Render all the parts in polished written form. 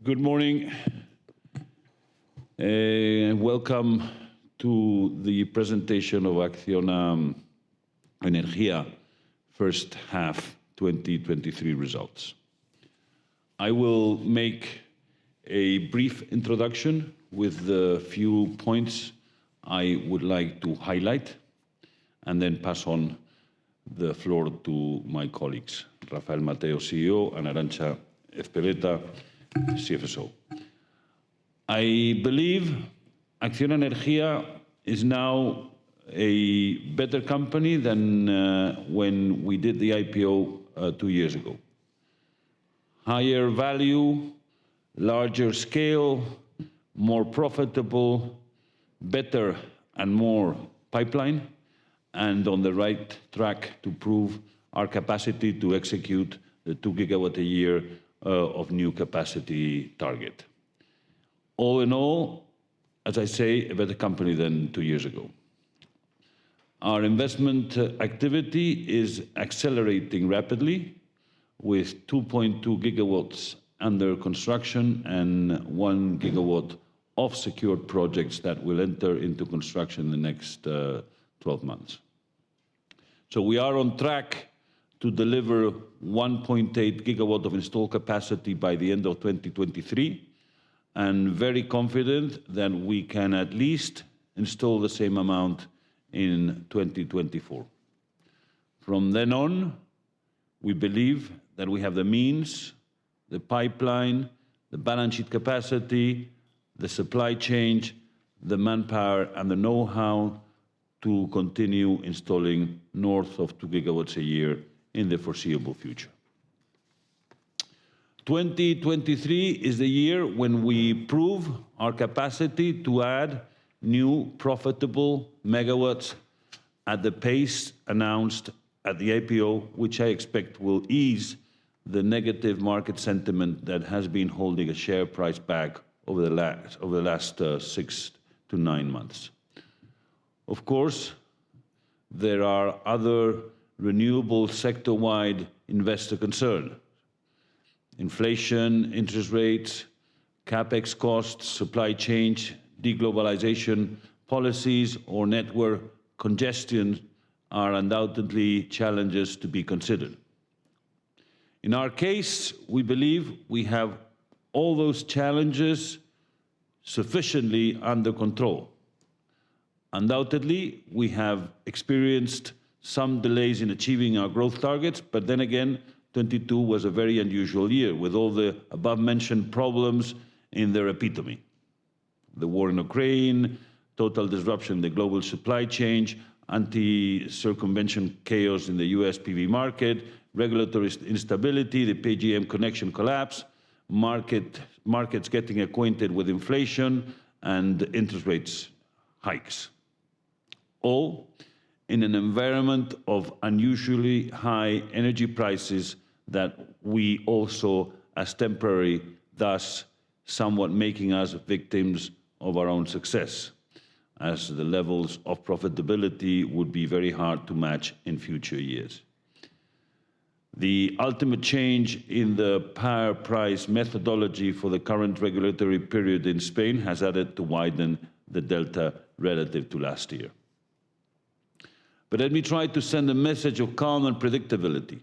Good morning. Welcome to the presentation of ACCIONA Energía first half 2023 results. I will make a brief introduction with the few points I would like to highlight, and then pass on the floor to my colleagues, Rafael Mateo, CEO, and Arantxa Ezpeleta, CFSO. I believe ACCIONA Energía is now a better company than when we did the IPO 2 years ago. Higher value, larger scale, more profitable, better and more pipeline, and on the right track to prove our capacity to execute the 2 gigawatt a year of new capacity target. All in all, as I say, a better company than 2 years ago. Our investment activity is accelerating rapidly, with 2.2 gigawatts under construction and 1 gigawatt of secured projects that will enter into construction in the next 12 months. So we are on track to deliver 1.8 gigawatt of installed capacity by the end of 2023, and very confident that we can at least install the same amount in 2024. From then on, we believe that we have the means, the pipeline, the balance sheet capacity, the supply chain, the manpower, and the know-how to continue installing north of 2 gigawatts a year in the foreseeable future. 2023 is the year when we prove our capacity to add new profitable megawatts at the pace announced at the IPO, which I expect will ease the negative market sentiment that has been holding a share price back over the last 6 to 9 months. Of course, there are other renewable sector-wide investor concerns. Inflation, interest rates, capex costs, supply chain, deglobalization policies, or network congestion are undoubtedly challenges to be considered. In our case, we believe we have all those challenges sufficiently under control. Undoubtedly, we have experienced some delays in achieving our growth targets, but then again, 22 was a very unusual year with all the above-mentioned problems in their epitome. The war in Ukraine, total disruption in the global supply chain, anti-circumvention chaos in the US PV market, regulatory instability, the PGM connection collapse, markets getting acquainted with inflation, and interest rates hikes. All in an environment of unusually high energy prices that we also as temporary, thus somewhat making us victims of our own success, as the levels of profitability would be very hard to match in future years. The ultimate change in the power price methodology for the current regulatory period in Spain has added to widen the delta relative to last year. But let me try to send a message of calm and predictability.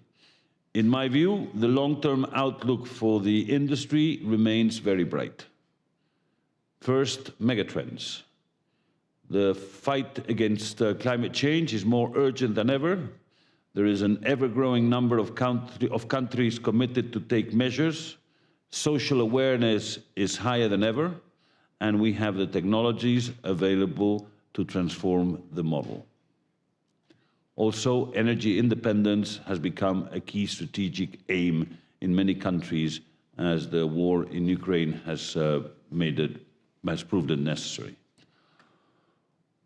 In my view, the long-term outlook for the industry remains very bright. First, megatrends. The fight against climate change is more urgent than ever. There is an ever-growing number of countries committed to take measures. Social awareness is higher than ever, and we have the technologies available to transform the model. Also, energy independence has become a key strategic aim in many countries as the war in Ukraine has proved it necessary.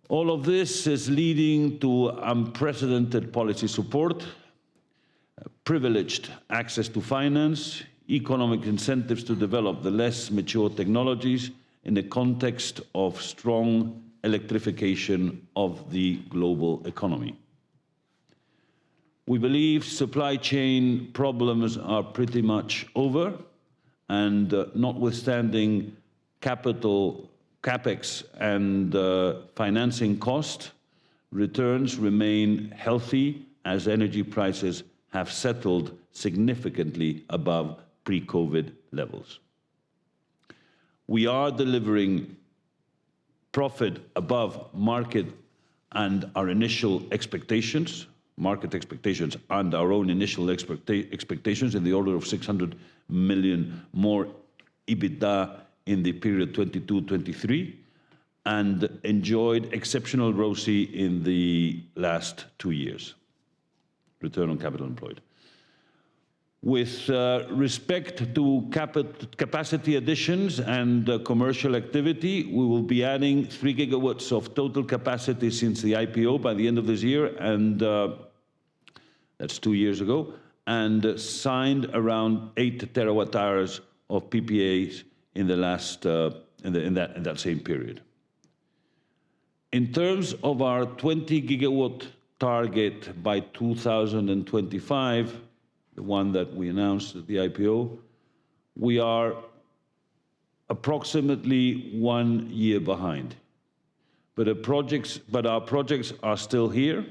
All of this is leading to unprecedented policy support, privileged access to finance, economic incentives to develop the less mature technologies in the context of strong electrification of the global economy. We believe supply chain problems are pretty much over, and notwithstanding CapEx and financing cost, returns remain healthy as energy prices have settled significantly above pre-COVID levels. We are delivering profit above market and our initial expectations, market expectations and our own initial expectations in the order of 600 million more EBITDA in the period 22-23, and enjoyed exceptional ROCE in the last 2 years, return on capital employed. With respect to capacity additions and commercial activity, we will be adding 3 gigawatts of total capacity since the IPO by the end of this year, and that's 2 years ago, and signed around 8 terawatt hours of PPAs in the last in that same period. In terms of our 20 gigawatt target by 2025, the one that we announced at the IPO, we are approximately 1 year behind. But our projects are still here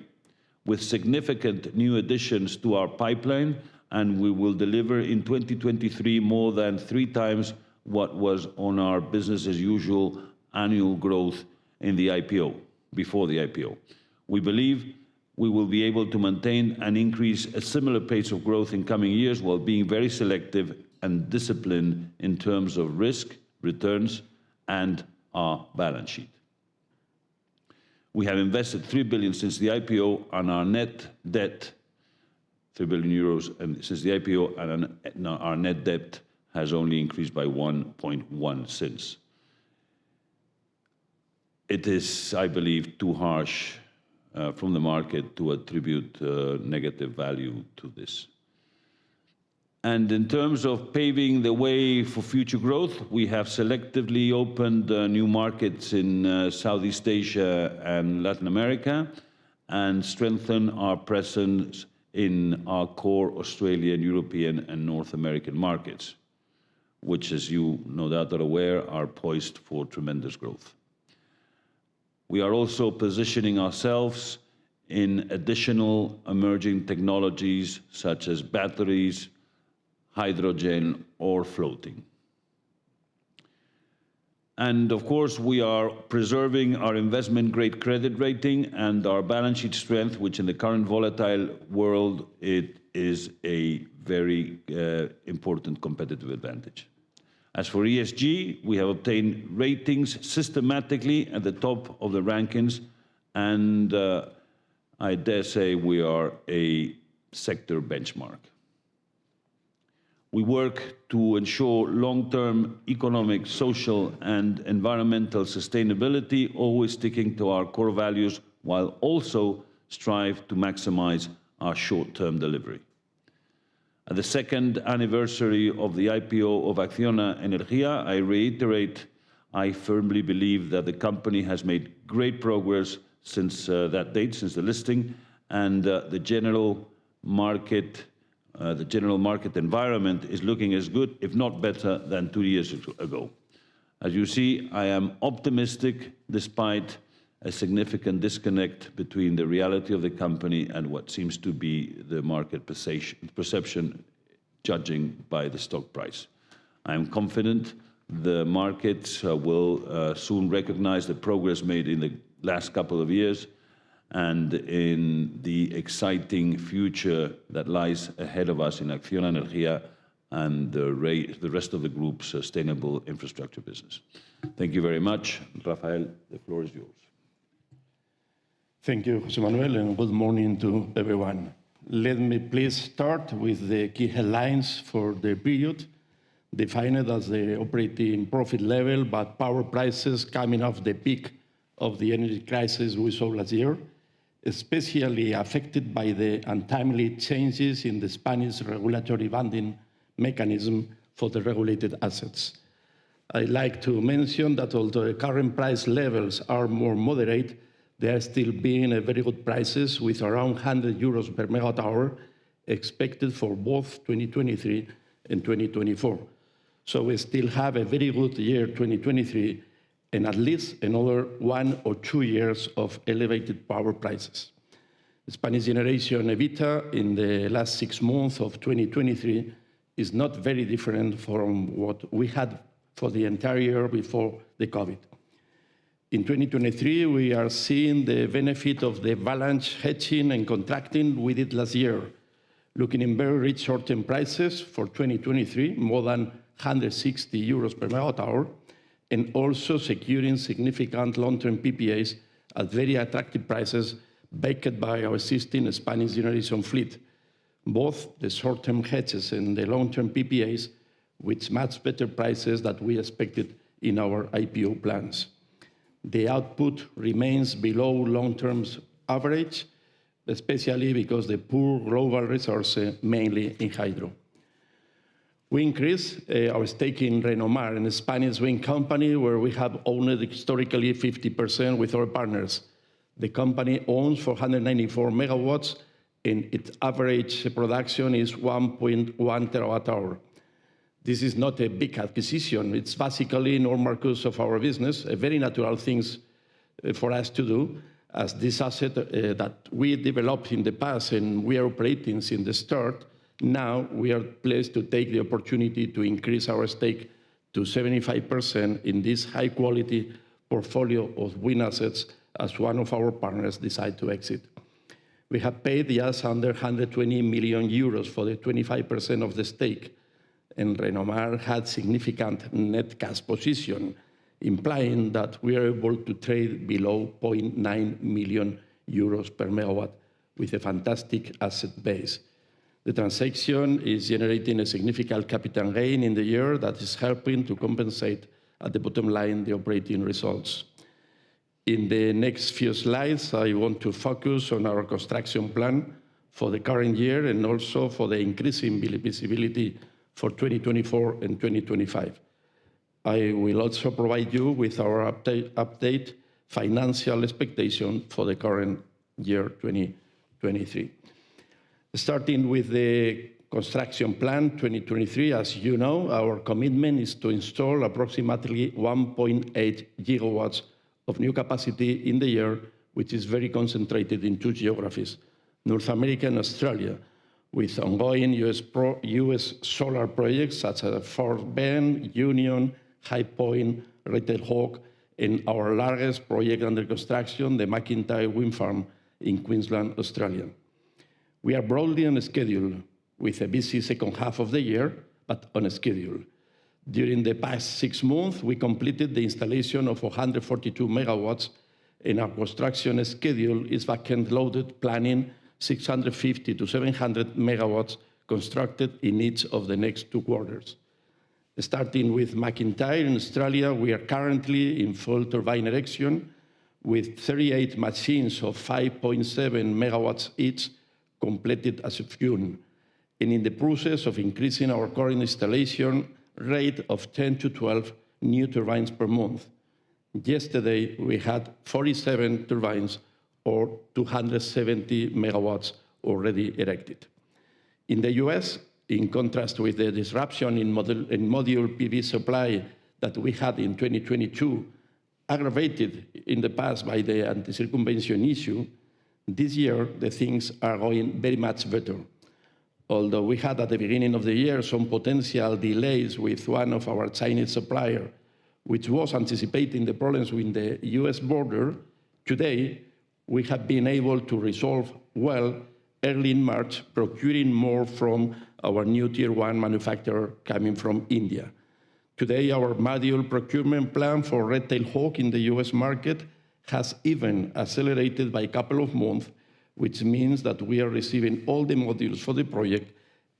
with significant new additions to our pipeline, and we will deliver in 2023 more than 3 times what was on our business as usual annual growth in the IPO, before the IPO. We believe we will be able to maintain and increase a similar pace of growth in coming years while being very selective and disciplined in terms of risk, returns, and our balance sheet. We have invested 3 billion since the IPO, and our net debt, 3 billion euros, and since the IPO, and our net debt has only increased by 1.1 since. It is, I believe, too harsh from the market to attribute negative value to this. And in terms of paving the way for future growth, we have selectively opened new markets in Southeast Asia and Latin America, and strengthened our presence in our core Australian, European, and North American markets, which, as you no doubt are aware, are poised for tremendous growth. We are also positioning ourselves in additional emerging technologies such as batteries, hydrogen, or floating. And of course, we are preserving our investment-grade credit rating and our balance sheet strength, which in the current volatile world, it is a very important competitive advantage. As for ESG, we have obtained ratings systematically at the top of the rankings, and I dare say we are a sector benchmark. We work to ensure long-term economic, social, and environmental sustainability, always sticking to our core values, while also strive to maximize our short-term delivery. At the second anniversary of the IPO of ACCIONA Energía, I reiterate, I firmly believe that the company has made great progress since that date, since the listing, and the general market environment is looking as good, if not better, than 2 years ago. As you see, I am optimistic despite a significant disconnect between the reality of the company and what seems to be the market perception, judging by the stock price. I am confident the markets will soon recognize the progress made in the last couple of years and in the exciting future that lies ahead of us in ACCIONA Energía and the rest of the group's sustainable infrastructure business. Thank you very much. Rafael, the floor is yours. Thank you, José Manuel, and good morning to everyone. Let me please start with the key headlines for the period, defined as the operating profit level, but power prices coming off the peak of the energy crisis we saw last year, especially affected by the untimely changes in the Spanish regulatory banding mechanism for the regulated assets. I'd like to mention that although the current price levels are more moderate, they are still being at very good prices, with around 100 euros per megawatt hour expected for both 2023 and 2024. So we still have a very good year 2023 and at least another 1 or 2 years of elevated power prices. Spanish generation EBITDA in the last 6 months of 2023 is not very different from what we had for the entire year before the COVID. In 2023, we are seeing the benefit of the balance hedging and contracting we did last year, looking in very rich short-term prices for 2023, more than 160 euros per megawatt hour, and also securing significant long-term PPAs at very attractive prices backed by our existing Spanish generation fleet. Both the short-term hedges and the long-term PPAs with much better prices than we expected in our IPO plans. The output remains below long-term average, especially because the poor global resources, mainly in hydro. We increased our stake in Renomar, a Spanish wind company where we have owned historically 50% with our partners. The company owns 494 megawatts, and its average production is 1.1 terawatt hour. This is not a big acquisition. It's basically normal course of our business, a very natural thing for us to do, as this asset that we developed in the past and we are operating since the start. Now we are pleased to take the opportunity to increase our stake to 75% in this high-quality portfolio of wind assets as one of our partners decide to exit. We have paid just under 120 million euros for the 25% of the stake, and Renomar had significant net cash position, implying that we are able to trade below 0.9 million euros per megawatt with a fantastic asset base. The transaction is generating a significant capital gain in the year that is helping to compensate at the bottom line the operating results. In the next few slides, I want to focus on our construction plan for the current year and also for the increasing visibility for 2024 and 2025. I will also provide you with our update financial expectation for the current year 2023. Starting with the construction plan 2023, as you know, our commitment is to install approximately 1.8 gigawatts of new capacity in the year, which is very concentrated in 2 geographies, North America and Australia, with ongoing US solar projects such as Fort Bend, Union, High Point, Red Tail Hawk, and our largest project under construction, the McIntyre Wind Farm in Queensland, Australia. We are broadly on schedule with a busy second half of the year, but on schedule. During the past 6 months, we completed the installation of 142 megawatts, and our construction schedule is back-end loaded, planning 650 to 700 megawatts constructed in each of the next 2 quarters. Starting with McIntyre in Australia, we are currently in full turbine erection with 38 machines of 5.7 megawatts each completed as of June, and in the process of increasing our current installation rate of 10 to 12 new turbines per month. Yesterday, we had 47 turbines or 270 megawatts already erected. In the US, in contrast with the disruption in module PV supply that we had in 2022, aggravated in the past by the anti-circumvention issue, this year the things are going very much better. Although we had at the beginning of the year some potential delays with one of our Chinese suppliers, which was anticipating the problems with the US border, today we have been able to resolve well early in March, procuring more from our new Tier 1 manufacturer coming from India. Today, our module procurement plan for Red Tail Hawk in the US market has even accelerated by a couple of months, which means that we are receiving all the modules for the project,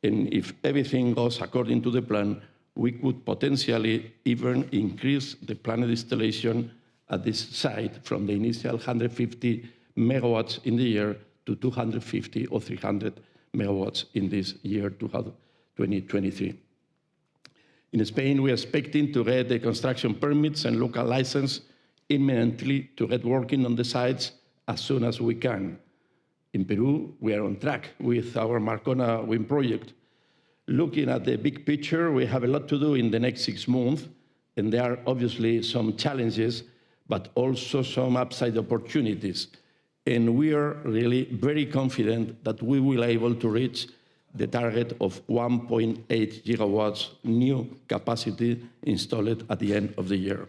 and if everything goes according to the plan, we could potentially even increase the planned installation at this site from the initial 150 megawatts in the year to 250 or 300 megawatts in this year 2023. In Spain, we are expecting to get the construction permits and local license imminently to get working on the sites as soon as we can. In Peru, we are on track with our Marcona wind project. Looking at the big picture, we have a lot to do in the next 6 months, and there are obviously some challenges, but also some upside opportunities. And we are really very confident that we will be able to reach the target of 1.8 gigawatts new capacity installed at the end of the year.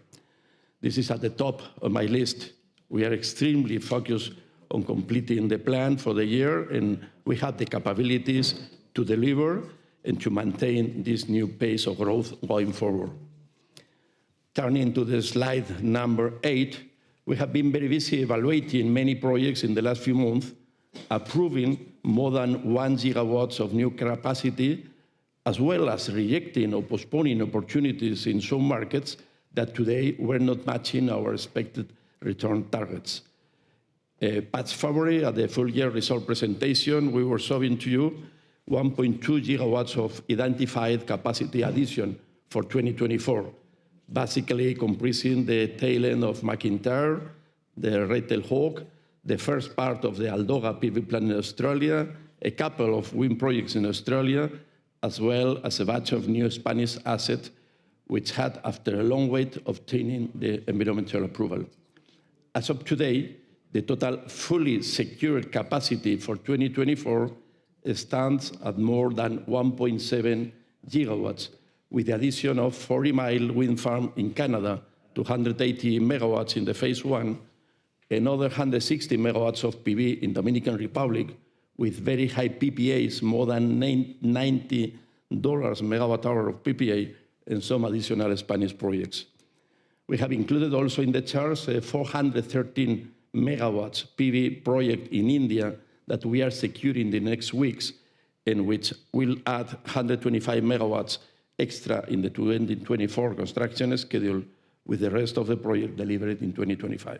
This is at the top of my list. We are extremely focused on completing the plan for the year, and we have the capabilities to deliver and to maintain this new pace of growth going forward. Turning to the slide number 8, we have been very busy evaluating many projects in the last few months, approving more than 1 gigawatts of new capacity, as well as rejecting or postponing opportunities in some markets that today were not matching our expected return targets. Past February, at the full year result presentation, we were showing to you 1.2 gigawatts of identified capacity addition for 2024, basically comprising the tail end of McIntyre, the Red-tailed Hawk, the first part of the Aldoga PV plant in Australia, a couple of wind projects in Australia, as well as a batch of new Spanish assets, which had, after a long wait, obtaining the environmental approval. As of today, the total fully secured capacity for 2024 stands at more than 1.7 gigawatts, with the addition of 40 Mile Wind Farm in Canada, 280 megawatts in the phase 1, another 160 megawatts of PV in Dominican Republic, with very high PPAs, more than $90 megawatt hour of PPA, and some additional Spanish projects. We have included also in the charts a 413 megawatts PV project in India that we are securing the next weeks, and which will add 125 megawatts extra in the 2024 construction schedule, with the rest of the project delivered in 2025.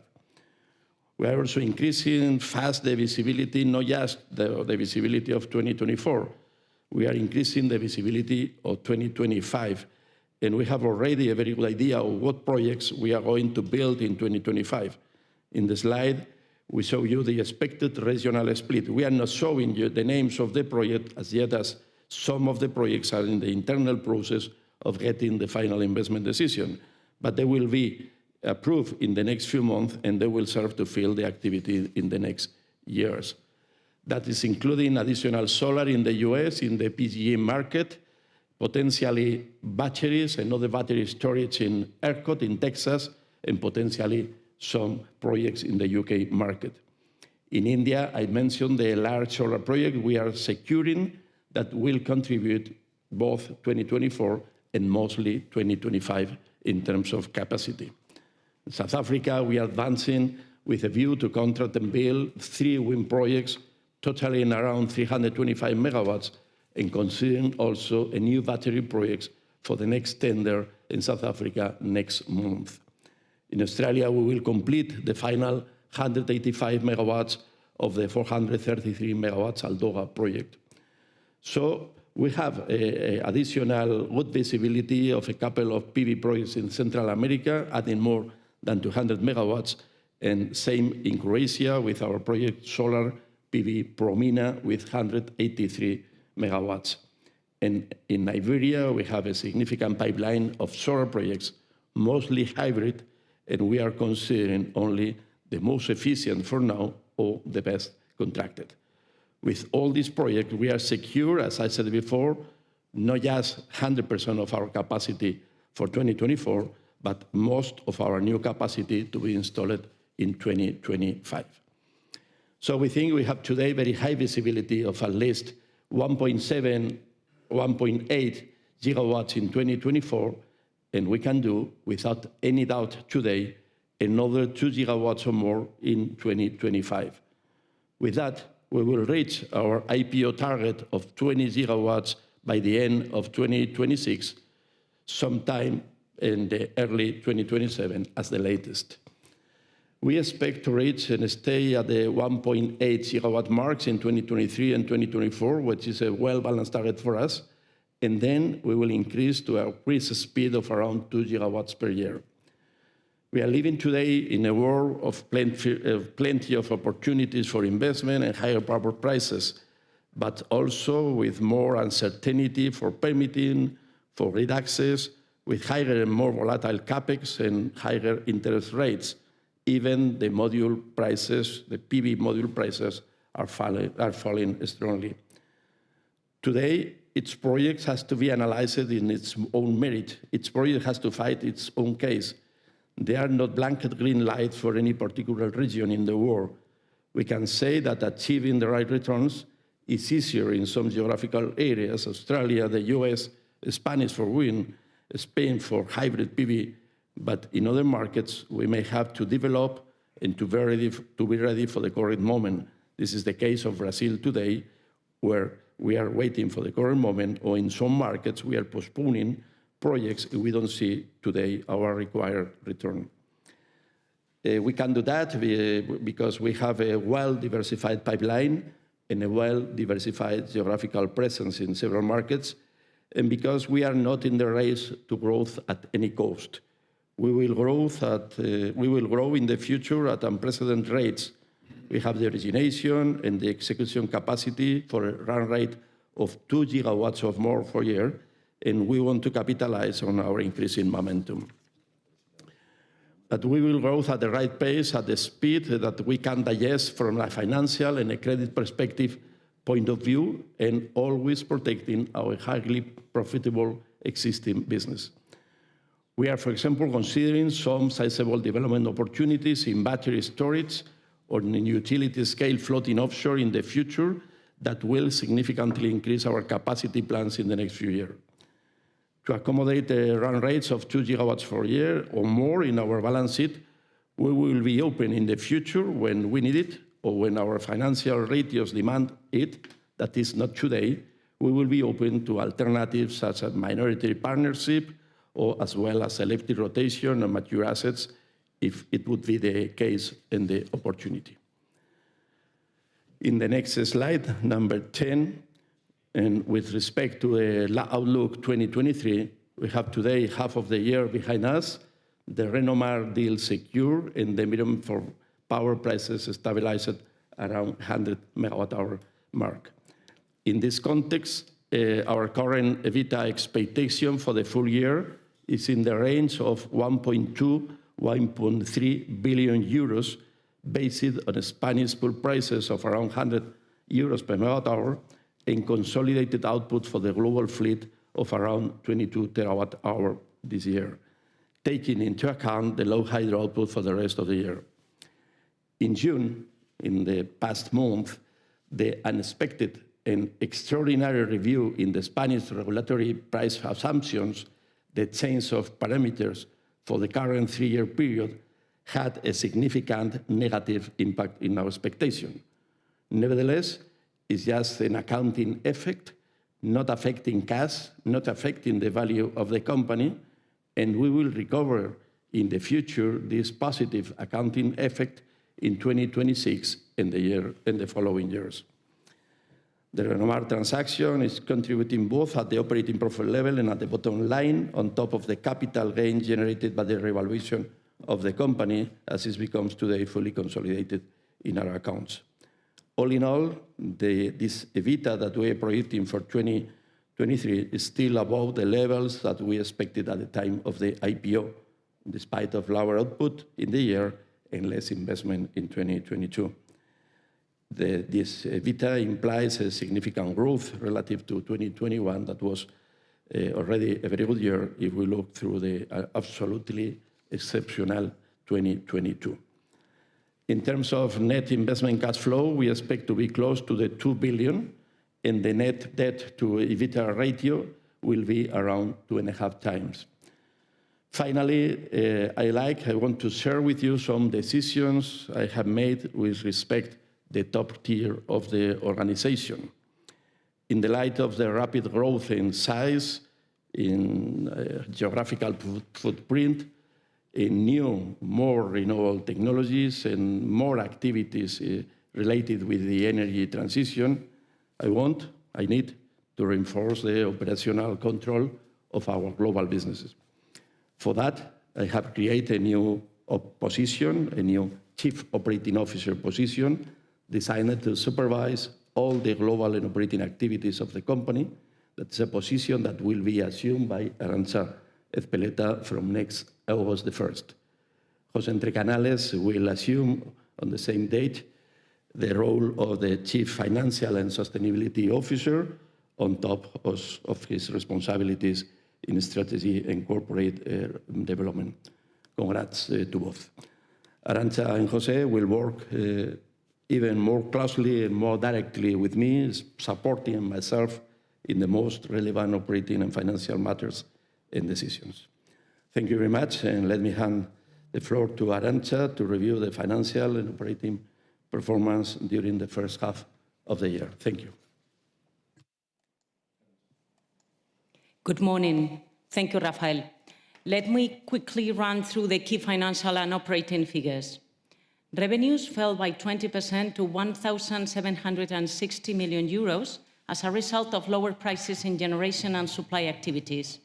We are also increasing fast the visibility, not just the visibility of 2024. We are increasing the visibility of 2025, and we have already a very good idea of what projects we are going to build in 2025. In the slide, we show you the expected regional split. We are not showing you the names of the project as yet, as some of the projects are in the internal process of getting the final investment decision, but they will be approved in the next few months, and they will serve to fill the activity in the next years. That is including additional solar in the US, in the PGE market, potentially batteries and other battery storage in ERCOT in Texas, and potentially some projects in the UK market. In India, I mentioned the large solar project we are securing that will contribute both 2024 and mostly 2025 in terms of capacity. In South Africa, we are advancing with a view to contract and build 3 wind projects, totaling around 325 megawatts, and considering also a new battery project for the next tender in South Africa next month. In Australia, we will complete the final 185 megawatts of the 433 megawatts Aldoga project. So we have additional good visibility of a couple of PV projects in Central America, adding more than 200 megawatts, and same in Croatia with our project Solar PV Promina with 183 megawatts. And in Nigeria, we have a significant pipeline of solar projects, mostly hybrid, and we are considering only the most efficient for now or the best contracted. With all these projects, we are secure, as I said before, not just 100% of our capacity for 2024, but most of our new capacity to be installed in 2025. So we think we have today very high visibility of at least 1.7, 1.8 gigawatts in 2024, and we can do, without any doubt today, another 2 gigawatts or more in 2025. With that, we will reach our IPO target of 20 gigawatts by the end of 2026, sometime in the early 2027 as the latest. We expect to reach and stay at the 1.8 gigawatt marks in 2023 and 2024, which is a well-balanced target for us, and then we will increase to a increased speed of around 2 gigawatts per year. We are living today in a world of plenty of opportunities for investment and higher power prices, but also with more uncertainty for permitting, for grid access, with higher and more volatile capex and higher interest rates. Even the module prices, the PV module prices, are falling strongly. Today, each project has to be analyzed in its own merit. Each project has to fight its own case. There are not blanket green lights for any particular region in the world. We can say that achieving the right returns is easier in some geographical areas, Australia, the US, Spanish for wind, Spain for hybrid PV, but in other markets, we may have to develop and to be ready for the current moment. This is the case of Brazil today, where we are waiting for the current moment, or in some markets, we are postponing projects if we don't see today our required return. We can do that because we have a well-diversified pipeline and a well-diversified geographical presence in several markets, and because we are not in the race to growth at any cost. We will grow in the future at unprecedented rates. We have the origination and the execution capacity for a run rate of 2 gigawatts or more per year, and we want to capitalize on our increasing momentum. But we will grow at the right pace, at the speed that we can digest from a financial and a credit perspective point of view, and always protecting our highly profitable existing business. We are, for example, considering some sizable development opportunities in battery storage or in utility-scale floating offshore in the future that will significantly increase our capacity plans in the next few years. To accommodate the run rates of 2 gigawatts per year or more in our balance sheet, we will be open in the future when we need it or when our financial ratios demand it. That is not today. We will be open to alternatives such as minority partnership or as well as selective rotation of mature assets if it would be the case and the opportunity. In the next slide, number 10, and with respect to the outlook 2023, we have today half of the year behind us, the Renomar deal secure, and the medium for power prices stabilized around 100 megawatt-hour mark. In this context, our current EBITDA expectation for the full year is in the range of 1.2 to 1.3 billion euros, based on Spanish pool prices of around 100 euros per megawatt-hour, and consolidated output for the global fleet of around 22 terawatt-hour this year, taking into account the low hydro output for the rest of the year. In June, in the past month, the unexpected and extraordinary review in the Spanish regulatory price assumptions, the change of parameters for the current 3-year period, had a significant negative impact in our expectation. Nevertheless, it's just an accounting effect, not affecting cash, not affecting the value of the company, and we will recover in the future this positive accounting effect in 2026 and the following years. The Renomar transaction is contributing both at the operating profit level and at the bottom line, on top of the capital gain generated by the revaluation of the company, as it becomes today fully consolidated in our accounts. All in all, this EBITDA that we are projecting for 2023 is still above the levels that we expected at the time of the IPO, despite of lower output in the year and less investment in 2022. This EBITDA implies a significant growth relative to 2021 that was already a very good year if we look through the absolutely exceptional 2022. In terms of net investment cash flow, we expect to be close to the 2 billion, and the net debt to EBITDA ratio will be around 2.5 times. Finally, I want to share with you some decisions I have made with respect to the top tier of the organization. In the light of the rapid growth in size, in geographical footprint, in new, more renewable technologies and more activities related with the energy transition, I need to reinforce the operational control of our global businesses. For that, I have created a new position, a new Chief Operating Officer position, designed to supervise, all the global and operating activities of the company. That's a position that will be assumed by Arantxa Ezpeleta from next August the 1st. José Entre Canales will assume on the same date the role of the Chief Financial and Sustainability Officer on top of his responsibilities in strategy and corporate development. Congrats to both. Arantxa and José will work even more closely and more directly with me, supporting myself in the most relevant operating and financial matters and decisions. Thank you very much, and let me hand the floor to Arantxa to review the financial and operating performance during the first half of the year. Thank you. Good morning. Thank you, Rafael. Let me quickly run through the key financial and operating figures. Revenues fell by 20% to 1,760 million euros as a result of lower prices in generation and supply activities.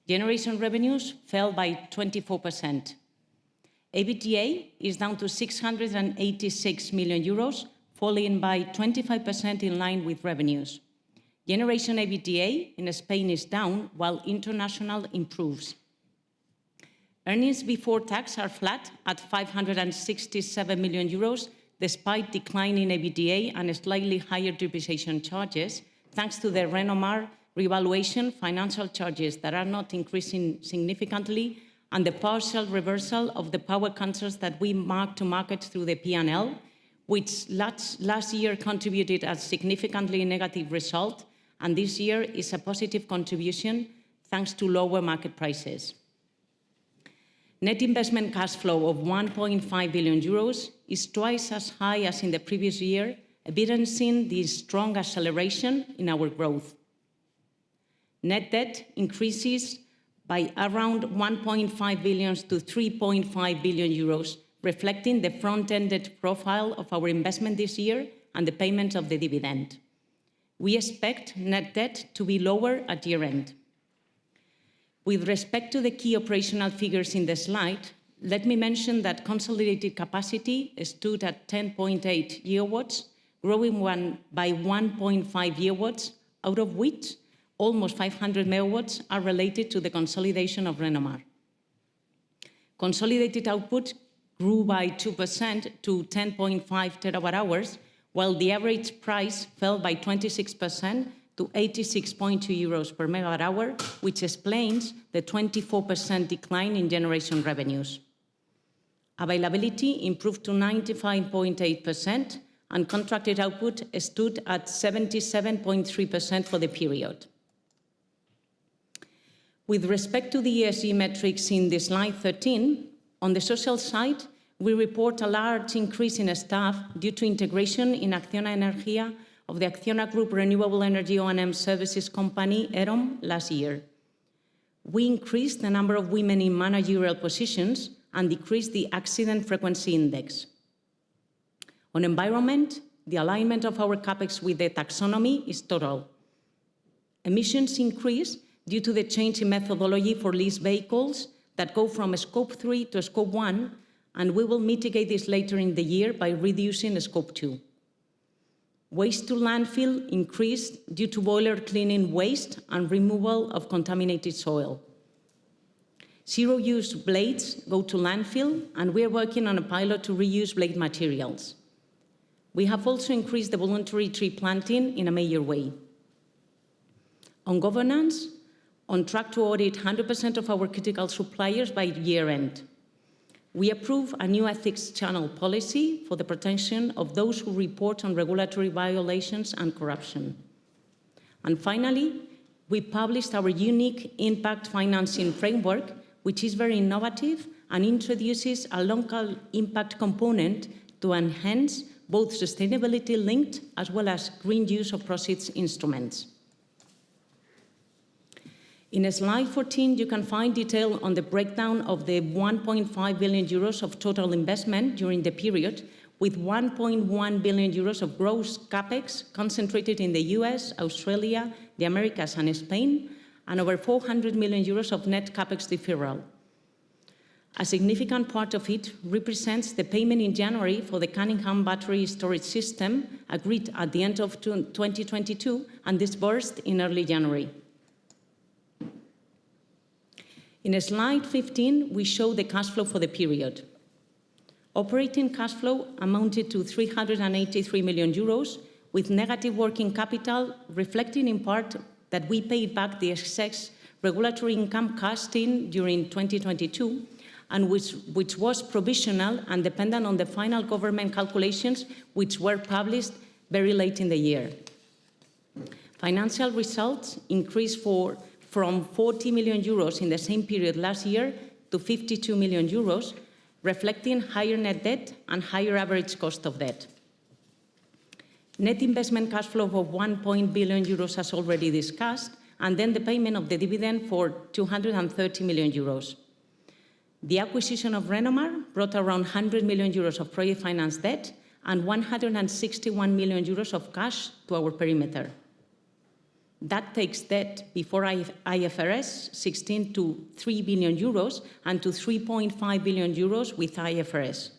Generation revenues fell by 24%. EBITDA is down to 686 million euros, falling by 25% in line with revenues. Generation EBITDA in Spain is down, while international improves. Earnings before tax are flat at 567 million euros, despite declining EBITDA and slightly higher depreciation charges, thanks to the Renomar revaluation financial charges that are not increasing significantly, and the partial reversal of the power contracts that we mark to market through the P&L, which last year contributed a significantly negative result, and this year is a positive contribution thanks to lower market prices. Net investment cash flow of 1.5 billion euros is twice as high as in the previous year, evidencing the strong acceleration in our growth. Net debt increases by around 1.5 billion to 3.5 billion euros, reflecting the front-ended profile of our investment this year and the payment of the dividend. We expect net debt to be lower at year-end. With respect to the key operational figures in the slide, let me mention that consolidated capacity stood at 10.8 gigawatts, growing by 1.5 gigawatts, out of which almost 500 megawatts are related to the consolidation of Renomar. Consolidated output grew by 2% to 10.5 terawatt-hours, while the average price fell by 26% to 86.2 euros per megawatt-hour, which explains the 24% decline in generation revenues. Availability improved to 95.8%, and contracted output stood at 77.3% for the period. With respect to the ESG metrics in the slide 13, on the social side, we report a large increase in staff due to integration in ACCIONA Energía of the ACCIONA Group Renewable Energy O&M Services Company, EROM, last year. We increased the number of women in managerial positions and decreased the accident frequency index. On environment, the alignment of our CapEx with the taxonomy is total. Emissions increase due to the change in methodology for leased vehicles that go from Scope 3 to Scope 1, and we will mitigate this later in the year by reducing Scope 2. Waste to landfill increased due to boiler cleaning waste and removal of contaminated soil. Zero-use blades go to landfill, and we are working on a pilot to reuse blade materials. We have also increased the voluntary tree planting in a major way. On governance, on track to audit 100% of our critical suppliers by year-end. We approve a new ethics channel policy for the protection of those who report on regulatory violations and corruption. And finally, we published our unique impact financing framework, which is very innovative and introduces a local impact component to enhance both sustainability-linked as well as green use of proceeds instruments. In slide 14, you can find detail on the breakdown of the 1.5 billion euros of total investment during the period, with 1.1 billion euros of gross CapEx concentrated in the US, Australia, the Americas, and Spain, and over 400 million euros of net CapEx deferral. A significant part of it represents the payment in January for the Cunningham battery storage system agreed at the end of 2022 and disbursed in early January. In slide 15, we show the cash flow for the period. Operating cash flow amounted to 383 million euros, with negative working capital reflecting in part that we paid back the excess regulatory income cashed in during 2022, and which was provisional and dependent on the final government calculations, which were published very late in the year. Financial results increased from 40 million euros in the same period last year to 52 million euros, reflecting higher net debt and higher average cost of debt. Net investment cash flow of 1 billion euros as already discussed, and then the payment of the dividend for 230 million euros. The acquisition of Renomar brought around 100 million euros of project finance debt and 161 million euros of cash to our perimeter. That takes debt before IFRS 16 to 3 billion euros and to 3.5 billion euros with IFRS.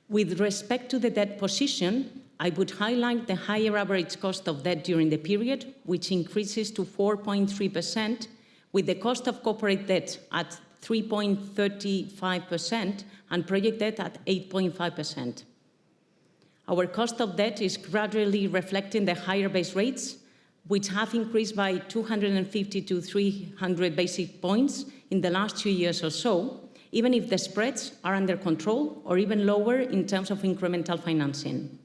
With respect to the debt position, I would highlight the higher average cost of debt during the period, which increases to 4.3%, with the cost of corporate debt at 3.35% and project debt at 8.5%. Our cost of debt is gradually reflecting the higher base rates, which have increased by 250 to 300 basis points in the last 2 years or so, even if the spreads are under control or even lower in terms of incremental financing.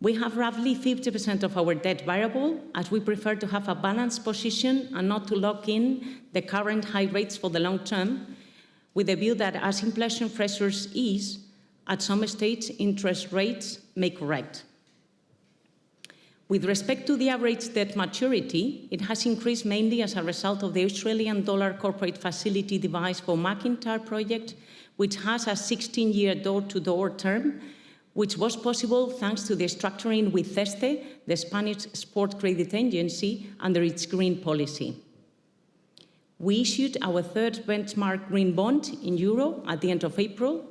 We have roughly 50% of our debt variable, as we prefer to have a balanced position and not to lock in the current high rates for the long term, with the view that as inflation pressures ease, at some stage interest rates may correct. With respect to the average debt maturity, it has increased mainly as a result of the Australian dollar corporate facility device for McIntyre project, which has a 16-year door-to-door term, which was possible thanks to the structuring with CESTE, the Spanish Sport Credit Agency, under its green policy. We issued our third benchmark green bond in euro at the end of April,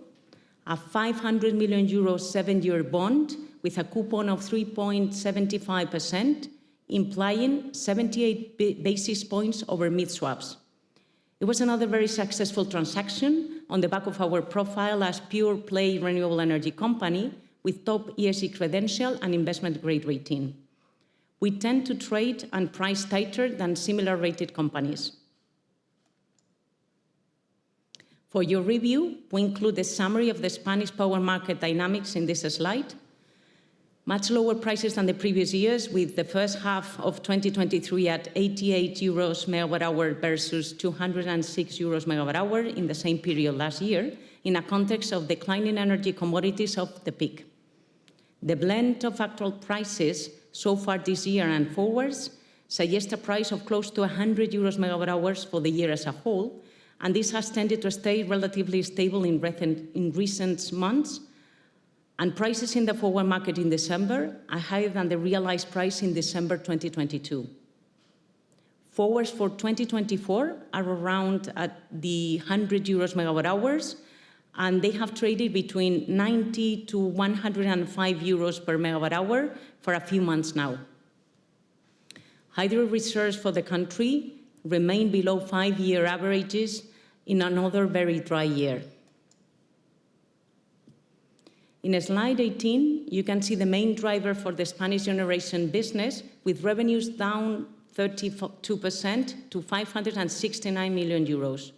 a 500 million euro 7-year bond with a coupon of 3.75%, implying 78 basis points over mid-swaps. It was another very successful transaction on the back of our profile as pure-play renewable energy company with top ESG credential and investment-grade rating. We tend to trade and price tighter than similar rated companies. For your review, we include a summary of the Spanish power market dynamics in this slide. Much lower prices than the previous years, with the first half of 2023 at 88 euros megawatt-hour versus 206 euros megawatt-hour in the same period last year, in a context of declining energy commodities off the peak. The blend of actual prices so far this year and forwards suggests a price of close to 100 euros megawatt-hours for the year as a whole, and this has tended to stay relatively stable in recent months, and prices in the forward market in December are higher than the realized price in December 2022. Forwards for 2024 are around at the 100 euros megawatt-hours, and they have traded between 90 to 105 euros per megawatt-hour for a few months now. Hydro reserves for the country remain below 5-year averages in another very dry year. In slide 18, you can see the main driver for the Spanish generation business, with revenues down 32% to 569 million euros.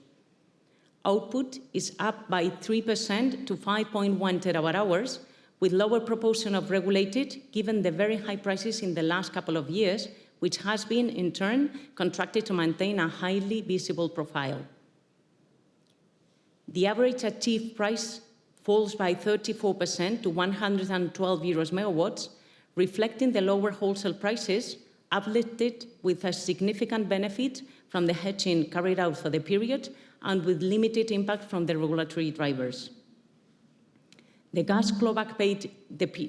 Output is up by 3% to 5.1 terawatt-hours, with lower proportion of regulated, given the very high prices in the last couple of years, which has been, in turn, contracted to maintain a highly visible profile. The average achieved price falls by 34% to 112 euros megawatts, reflecting the lower wholesale prices, uplifted with a significant benefit from the hedging carried out for the period and with limited impact from the regulatory drivers. The gas clawback paid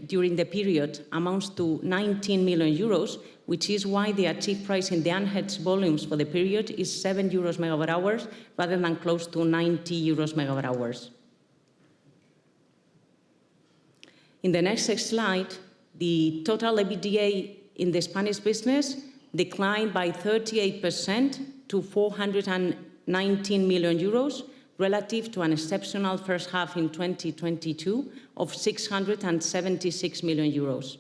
during the period amounts to 19 million euros, which is why the achieved price in the unhedged volumes for the period is 7 euros megawatt hours rather than close to 90 euros megawatt hours. In the next slide, the total EBITDA in the Spanish business declined by 38% to 419 million euros, relative to an exceptional first half in 2022 of 676 million euros.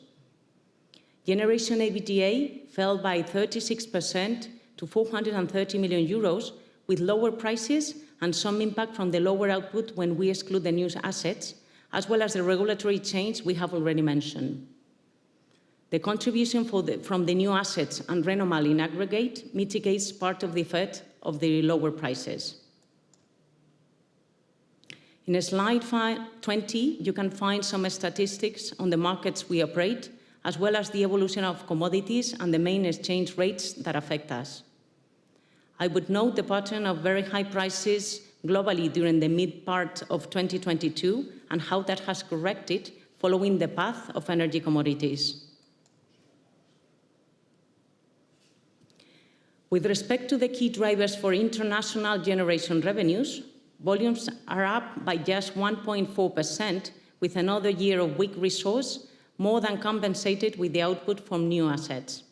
Generation EBITDA fell by 36% to 430 million euros, with lower prices and some impact from the lower output when we exclude the new assets, as well as the regulatory change we have already mentioned. The contribution from the new assets and Renomar in aggregate mitigates part of the effect of the lower prices. In slide 20, you can find some statistics on the markets we operate, as well as the evolution of commodities and the main exchange rates that affect us. I would note the pattern of very high prices globally during the mid-part of 2022 and how that has corrected following the path of energy commodities. With respect to the key drivers for international generation revenues, volumes are up by just 1.4%, with another year of weak resource, more than compensated with the output from new assets.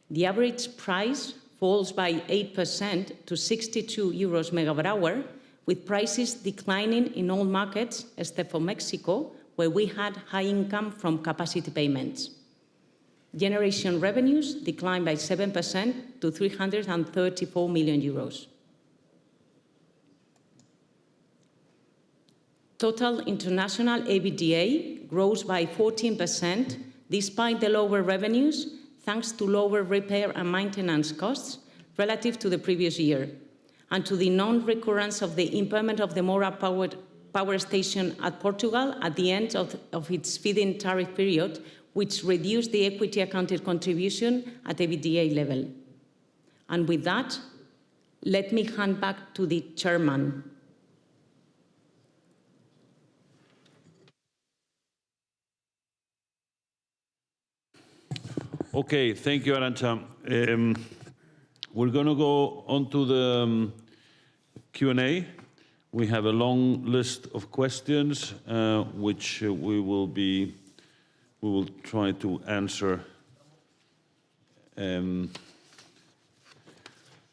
The average price falls by 8% to 62 euros megawatt hour, with prices declining in all markets except for Mexico, where we had high income from capacity payments. Generation revenues declined by 7% to 334 million euros. Total international EBITDA grows by 14% despite the lower revenues, thanks to lower repair and maintenance costs relative to the previous year, and to the non-recurrence of the impairment of the Mora power station at Portugal at the end of its feed-in tariff period, which reduced the equity accounted contribution at EBITDA level. And with that, let me hand back to the chairman. Okay, thank you, Arantxa. We're going to go on to the Q&A. We have a long list of questions, which we will try to answer.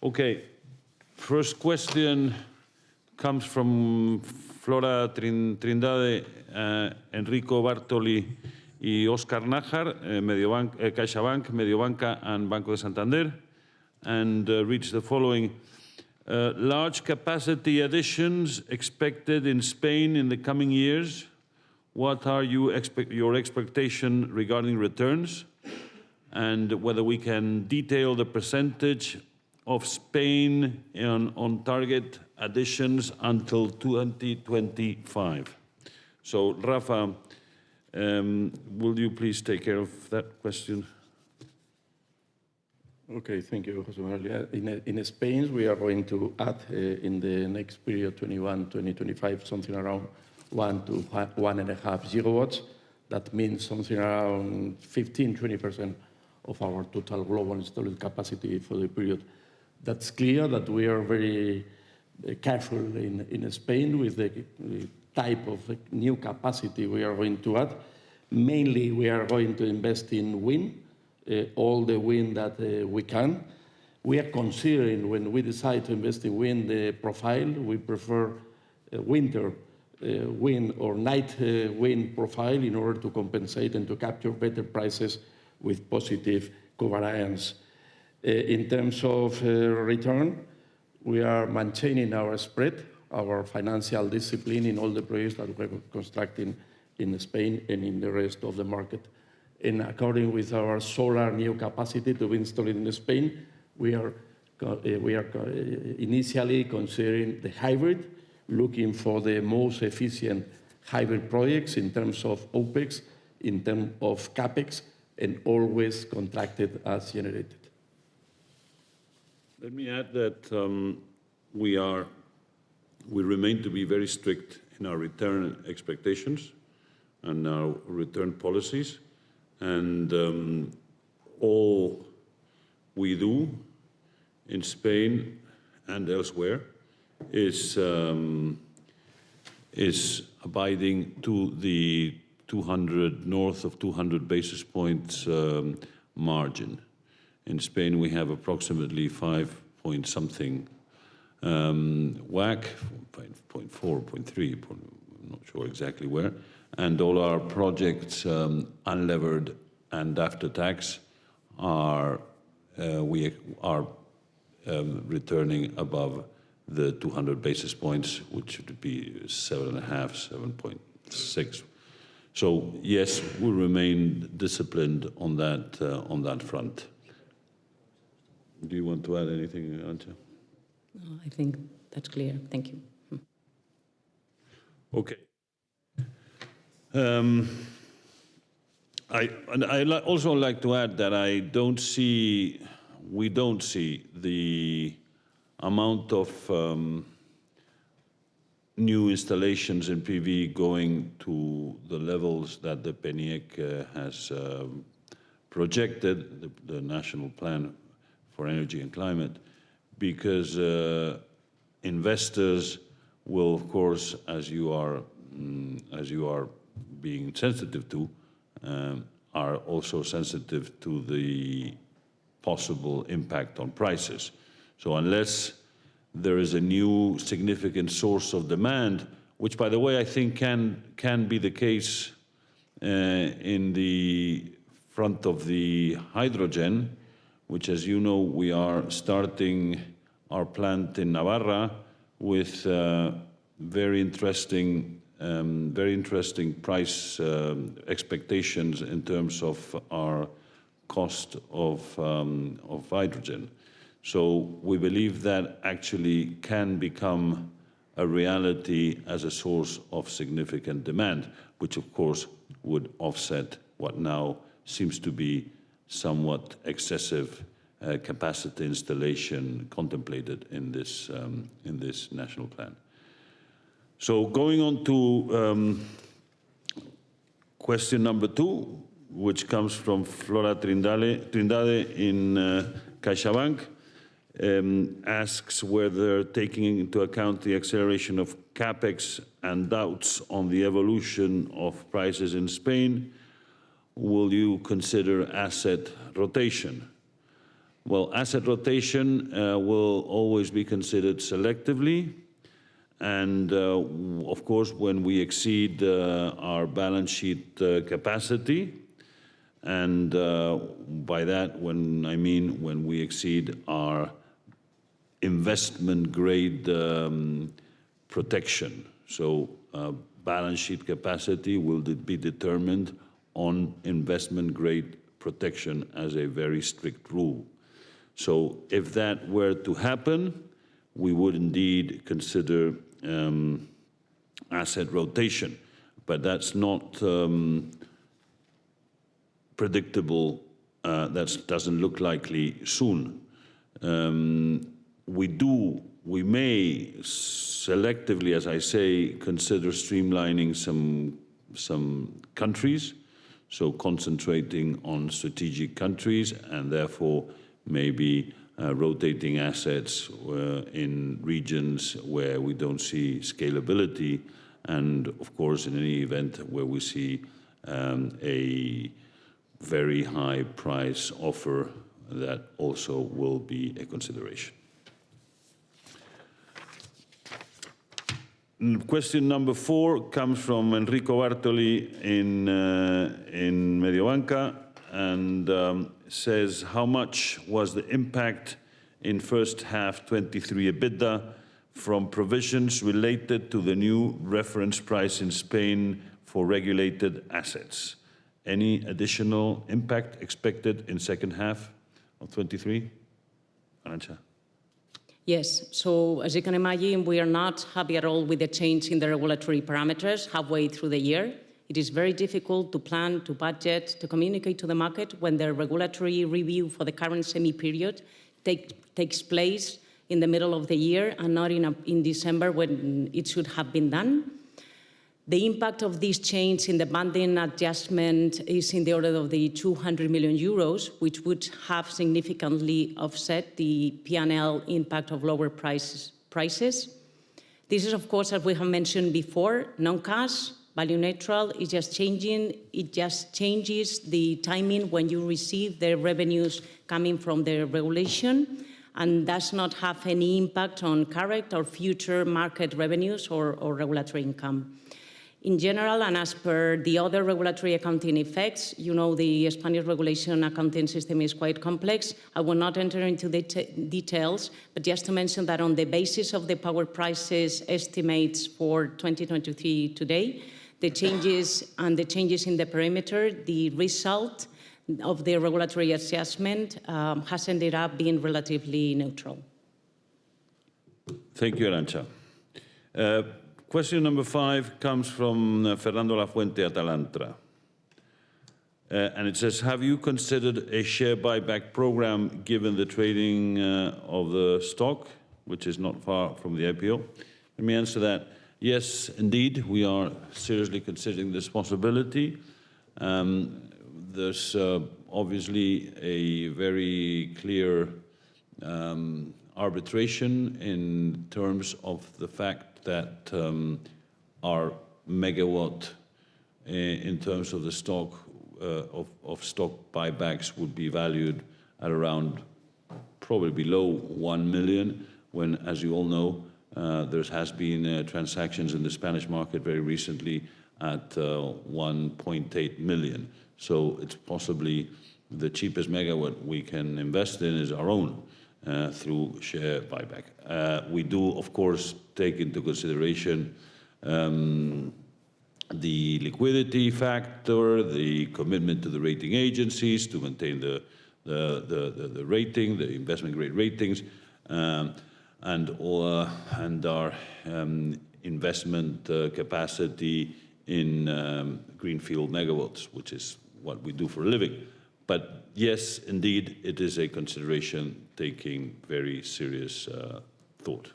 Okay, first question comes from Flora Trindade, Enrico Bartoli, y Oscar Nájar, CaixaBank, Mediobanca, and Banco de Santander, and reads the following. Large capacity additions expected in Spain in the coming years. What are your expectations regarding returns? And whether we can detail the percentage of Spain on target additions until 2025. So, Rafa, will you please take care of that question? Okay, thank you, José Manuel. In Spain, we are going to add in the next period, 21-2025, something around 1 to 1.5 gigawatts. That means something around 15-20% of our total global installed capacity for the period. That's clear that we are very careful in Spain with the type of new capacity we are going to add. Mainly, we are going to invest in wind, all the wind that we can. We are considering, when we decide to invest in wind, the profile. We prefer winter wind or night wind profile in order to compensate and to capture better prices with positive covariance. In terms of return, we are maintaining our spread, our financial discipline in all the projects that we're constructing in Spain and in the rest of the market. And according with our solar new capacity to be installed in Spain, we are initially considering the hybrid, looking for the most efficient hybrid projects in terms of OPEX, in terms of CAPEX, and always contracted as generated. Let me add that we remain to be very strict in our return expectations and our return policies. And all we do in Spain and elsewhere is abiding to the north of 200 basis points margin. In Spain, we have approximately 5 point something WACC, 0.4, 0.3, I'm not sure exactly where, and all our projects, unlevered and after tax, are returning above the 200 basis points, which would be 7.5, 7.6. So yes, we remain disciplined on that front. Do you want to add anything, Arantxa? No, I think that's clear. Thank you. Okay. I also like to add that we don't see the amount of new installations in PV going to the levels that the PNIEC has projected, the National Plan for Energy and Climate, because investors will, of course, as you are being sensitive to, are also sensitive to the possible impact on prices. So unless there is a new significant source of demand, which, by the way, I think can be the case in the front of the hydrogen, which, as you know, we are starting our plant in Navarra with very interesting price expectations in terms of our cost of hydrogen. So we believe that actually can become a reality as a source of significant demand, which of course would offset what now seems to be somewhat excessive capacity installation contemplated in this national plan. So going on to question number 2, which comes from Flora Trindade in CaixaBank, asks whether, taking into account the acceleration of capex and doubts on the evolution of prices in Spain, will you consider asset rotation? Well, asset rotation will always be considered selectively, and of course when we exceed our balance sheet capacity, and by that when we exceed our investment grade protection. So balance sheet capacity will be determined on investment grade protection as a very strict rule. So if that were to happen, we would indeed consider asset rotation, but that's not predictable. That doesn't look likely soon. We may selectively, as I say, consider streamlining some countries, so concentrating on strategic countries, and therefore maybe rotating assets in regions where we don't see scalability, and of course in any event where we see a very high price offer, that also will be a consideration. Question number 4 comes from Enrico Bartoli in Mediobanca, and says, how much was the impact in first half 23 EBITDA from provisions related to the new reference price in Spain for regulated assets? Any additional impact expected in second half of 23? Arantxa. Yes, so as you can imagine, we are not happy at all with the change in the regulatory parameters halfway through the year. It is very difficult to plan, to budget, to communicate to the market when the regulatory review for the current semi-period takes place in the middle of the year and not in December when it should have been done. The impact of this change in the banding adjustment is in the order of the 200 million euros, which would have significantly offset the P&L impact of lower prices. This is, of course, as we have mentioned before, non-cash, value neutral. It just changes the timing when you receive the revenues coming from the regulation, and does not have any impact on current or future market revenues or regulatory income. In general, and as per the other regulatory accounting effects, you know the Spanish regulation accounting system is quite complex. I will not enter into the details, but just to mention that on the basis of the power prices estimates for 2023 today, the changes in the perimeter, the result of the regulatory adjustment has ended up being relatively neutral. Thank you, Arantxa. Question number 5 comes from Fernando Lafuente at Alantra. And it says, have you considered a share buyback program given the trading of the stock, which is not far from the IPO? Let me answer that. Yes, indeed, we are seriously considering this possibility. There's obviously a very clear arbitration in terms of the fact that our megawatt in terms of the stock of stock buybacks would be valued at around probably below 1 million, when, as you all know, there has been transactions in the Spanish market very recently at 1.8 million. So it's possibly the cheapest megawatt we can invest in is our own through share buyback. We do, of course, take into consideration the liquidity factor, the commitment to the rating agencies to maintain the rating, the investment grade ratings, and our investment capacity in greenfield megawatts, which is what we do for a living. But yes, indeed, it is a consideration taking very serious thought.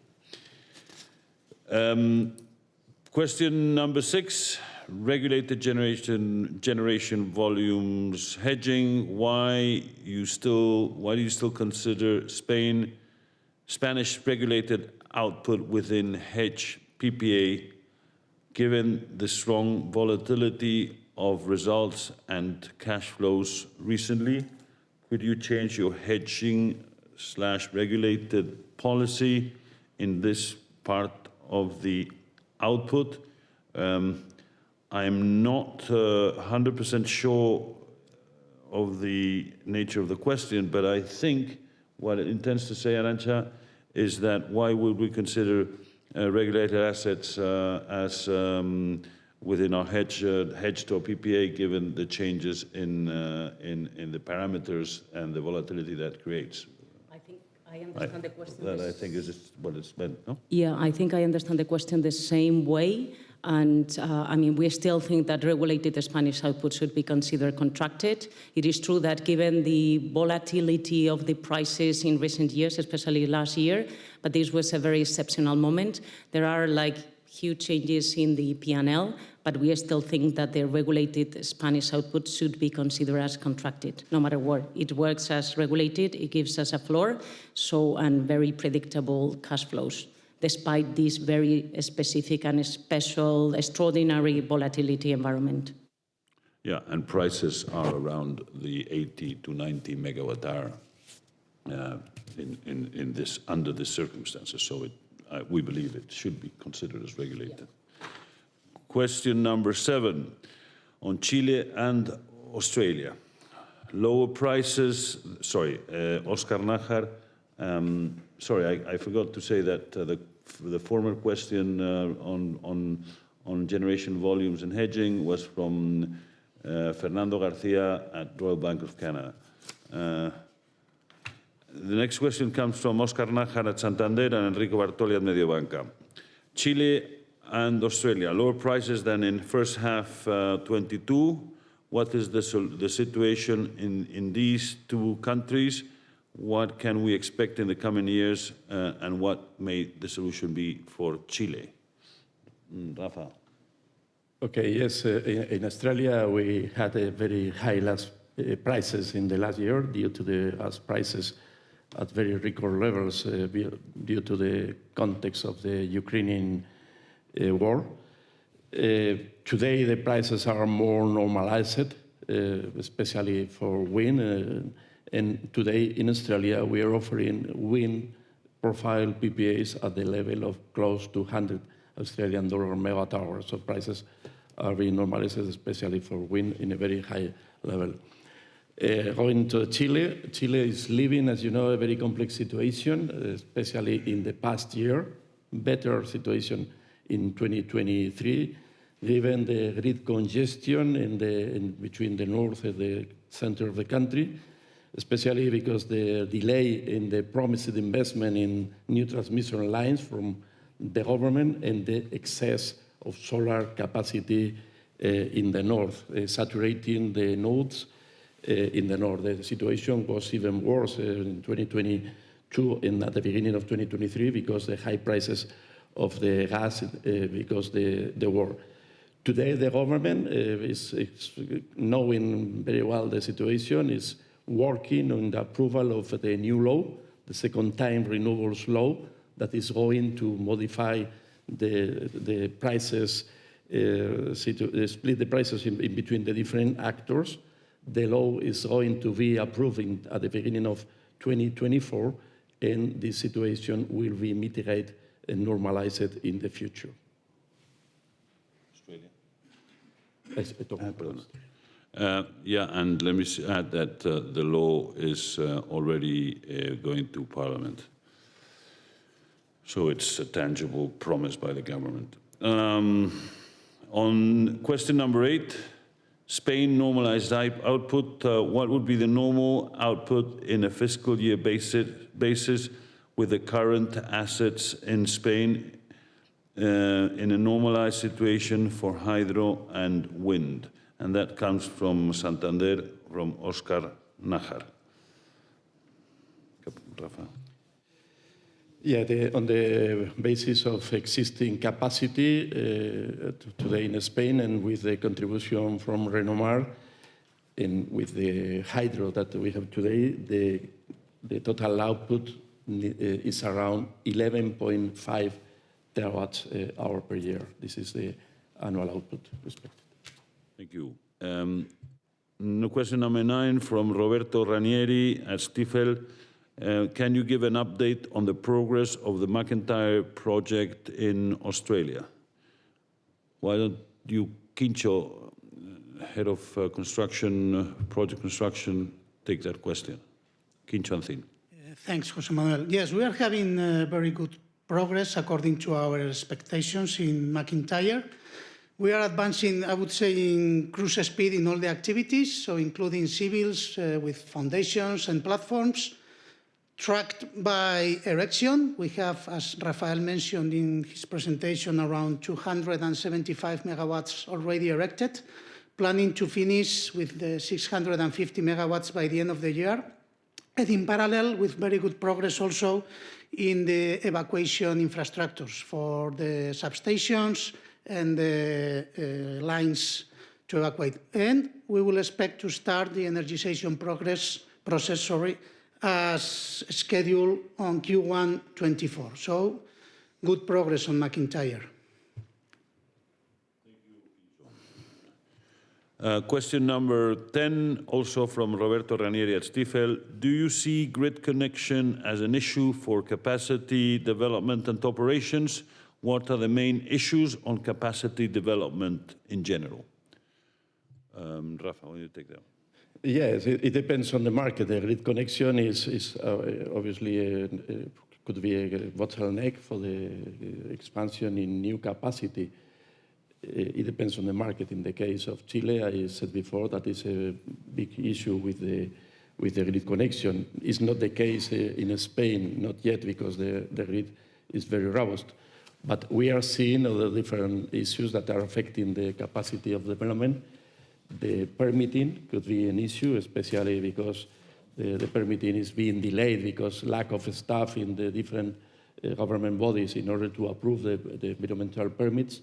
Question number 6, regulated generation volumes hedging. Why do you still consider Spanish regulated output within hedge PPA, given the strong volatility of results and cash flows recently? Could you change your hedging/regulated policy in this part of the output? I'm not 100% sure of the nature of the question, but I think what it intends to say, Arantxa, is that why would we consider regulated assets as within our hedged or PPA, given the changes in the parameters and the volatility that creates? I think I understand the question. That I think is what it's meant, no? Yeah, I think I understand the question the same way. And I mean, we still think that regulated Spanish output should be considered contracted. It is true that given the volatility of the prices in recent years, especially last year, but this was a very exceptional moment. There are huge changes in the P&L, but we still think that the regulated Spanish output should be considered as contracted, no matter what. It works as regulated, it gives us a floor, and very predictable cash flows, despite this very specific and special, extraordinary volatility environment. Yeah, and prices are around the 80 to 90 megawatt hour under the circumstances. So we believe it should be considered as regulated. Yeah. Question number 7 on Chile and Australia. Lower prices. Oscar Nájar. I forgot to say that the former question on generation volumes and hedging was from Fernando Garcia at Royal Bank of Canada. The next question comes from Oscar Nájar at Santander and Enrico Bartoli at Mediobanca. Chile and Australia, lower prices than in first half 22. What is the situation in these two countries? What can we expect in the coming years, and what may the solution be for Chile? Rafa. Okay, yes, in Australia we had a very high prices in the last year due to the prices at very record levels due to the context of the Ukrainian war. Today the prices are more normalized, especially for wind. And today in Australia we are offering wind profile PPAs at the level of close to 100 Australian dollar megawatt hour. So prices are being normalized, especially for wind, in a very high level. Going to Chile, Chile is living, as you know, a very complex situation, especially in the past year. Better situation in 2023, given the grid congestion in between the north and the center of the country, especially because the delay in the promised investment in new transmission lines from the government and the excess of solar capacity in the north, saturating the nodes in the north. The situation was even worse in 2022 and at the beginning of 2023 because the high prices of the gas because the war. Today, the government is knowing very well the situation, is working on the approval of the new law, the second time renewables law, that is going to modify the prices, split the prices in between the different actors. The law is going to be approved at the beginning of 2024, and this situation will be mitigated and normalized in the future. Australia? Yeah, and let me add that the law is already going to Parliament. So it's a tangible promise by the government. On question number 8, Spain normalized output. What would be the normal output in a fiscal year basis with the current assets in Spain in a normalized situation for hydro and wind? And that comes from Santander, from Oscar Najar. Rafa. Yeah, on the basis of existing capacity today in Spain and with the contribution from Renomar and with the hydro that we have today, the total output is around 11.5 terawatt hour per year. This is the annual output expected. Thank you. Question number 9 from Roberto Ranieri at Stifel. Can you give an update on the progress of the McIntyre project in Australia? Why don't you, Quincho, head of project construction, take that question? Quincho Ancin. Thanks, José Manuel. Yes, we are having very good progress according to our expectations in McIntyre. We are advancing, I would say, in cruise speed in all the activities, so including civils with foundations and platforms. Tracked by erection, we have, as Rafael mentioned in his presentation, around 275 megawatts already erected, planning to finish with the 650 megawatts by the end of the year. And in parallel, with very good progress also in the evacuation infrastructures for the substations and the lines to evacuate. And we will expect to start the energization process, as scheduled on Q1 24. So, good progress on McIntyre. Question number 10, also from Roberto Ranieri at Stifel. Do you see grid connection as an issue for capacity development and operations? What are the main issues on capacity development in general? Rafa, will you take that one? Yes, it depends on the market. The grid connection is obviously could be a bottleneck for the expansion in new capacity. It depends on the market. In the case of Chile, I said before that is a big issue with the grid connection. It's not the case in Spain, not yet, because the grid is very robust. But we are seeing other different issues that are affecting the capacity of development. The permitting could be an issue, especially because the permitting is being delayed because lack of staff in the different government bodies in order to approve the environmental permits.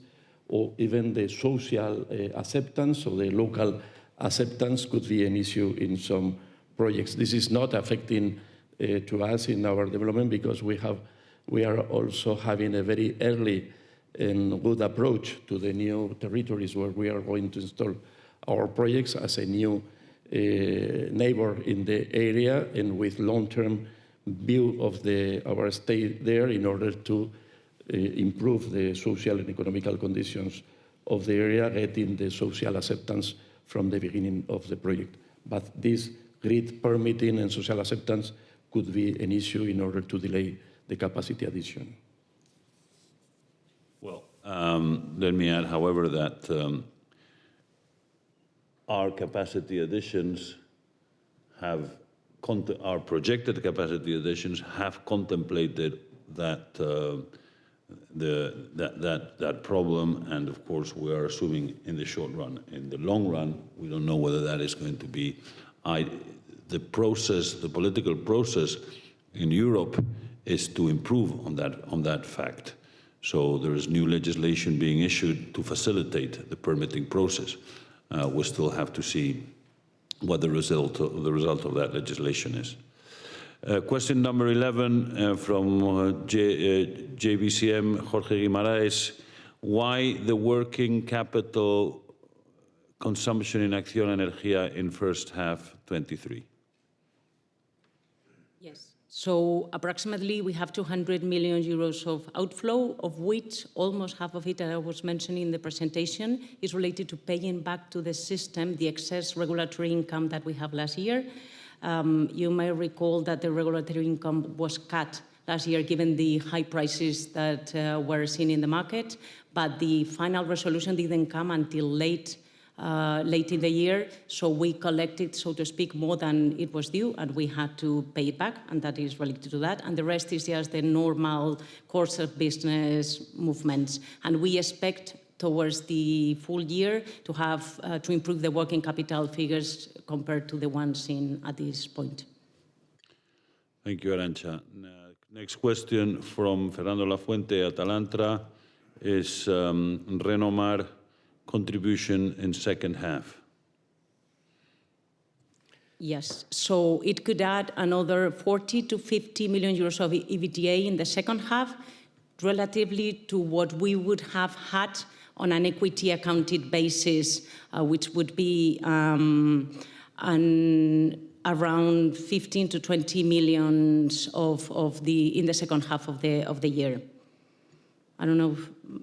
or even the social acceptance or the local acceptance could be an issue in some projects. This is not affecting to us in our development because we are also having a very early and good approach to the new territories where we are going to install our projects as a new neighbor in the area and with long-term view of our state there in order to improve the social and economical conditions of the area, getting the social acceptance from the beginning of the project. But this grid permitting and social acceptance could be an issue in order to delay the capacity addition. Well, let me add, however, that our capacity additions our projected capacity additions have contemplated that that problem, and of course we are assuming in the short run. In the long run, we don't know whether that is going to be the process. The political process in Europe is to improve on that fact. So there is new legislation being issued to facilitate the permitting process. We still have to see what the result of that legislation is. Question number 11 from JBCM, Jorge Guimaraes. Why the working capital consumption in ACCIONA Energía in first half 23? Yes. So approximately we have 200 million euros of outflow, of which almost half of it, as I was mentioning in the presentation, is related to paying back to the system the excess regulatory income that we have last year. You may recall that the regulatory income was cut last year given the high prices that were seen in the market, but the final resolution didn't come until late in the year, so we collected, so to speak, more than it was due, and we had to pay it back, and that is related to that. And the rest is just the normal course of business movements. And we expect towards the full year to have to improve the working capital figures compared to the ones seen at this point. Thank you, Arantxa. Next question from Fernando Lafuente at Alantra is Renomar contribution in second half. Yes, so it could add another 40 to 50 million euros of EBITDA in the second half, relatively to what we would have had on an equity accounted basis, which would be around 15 to 20 million in the second half of the year. I don't know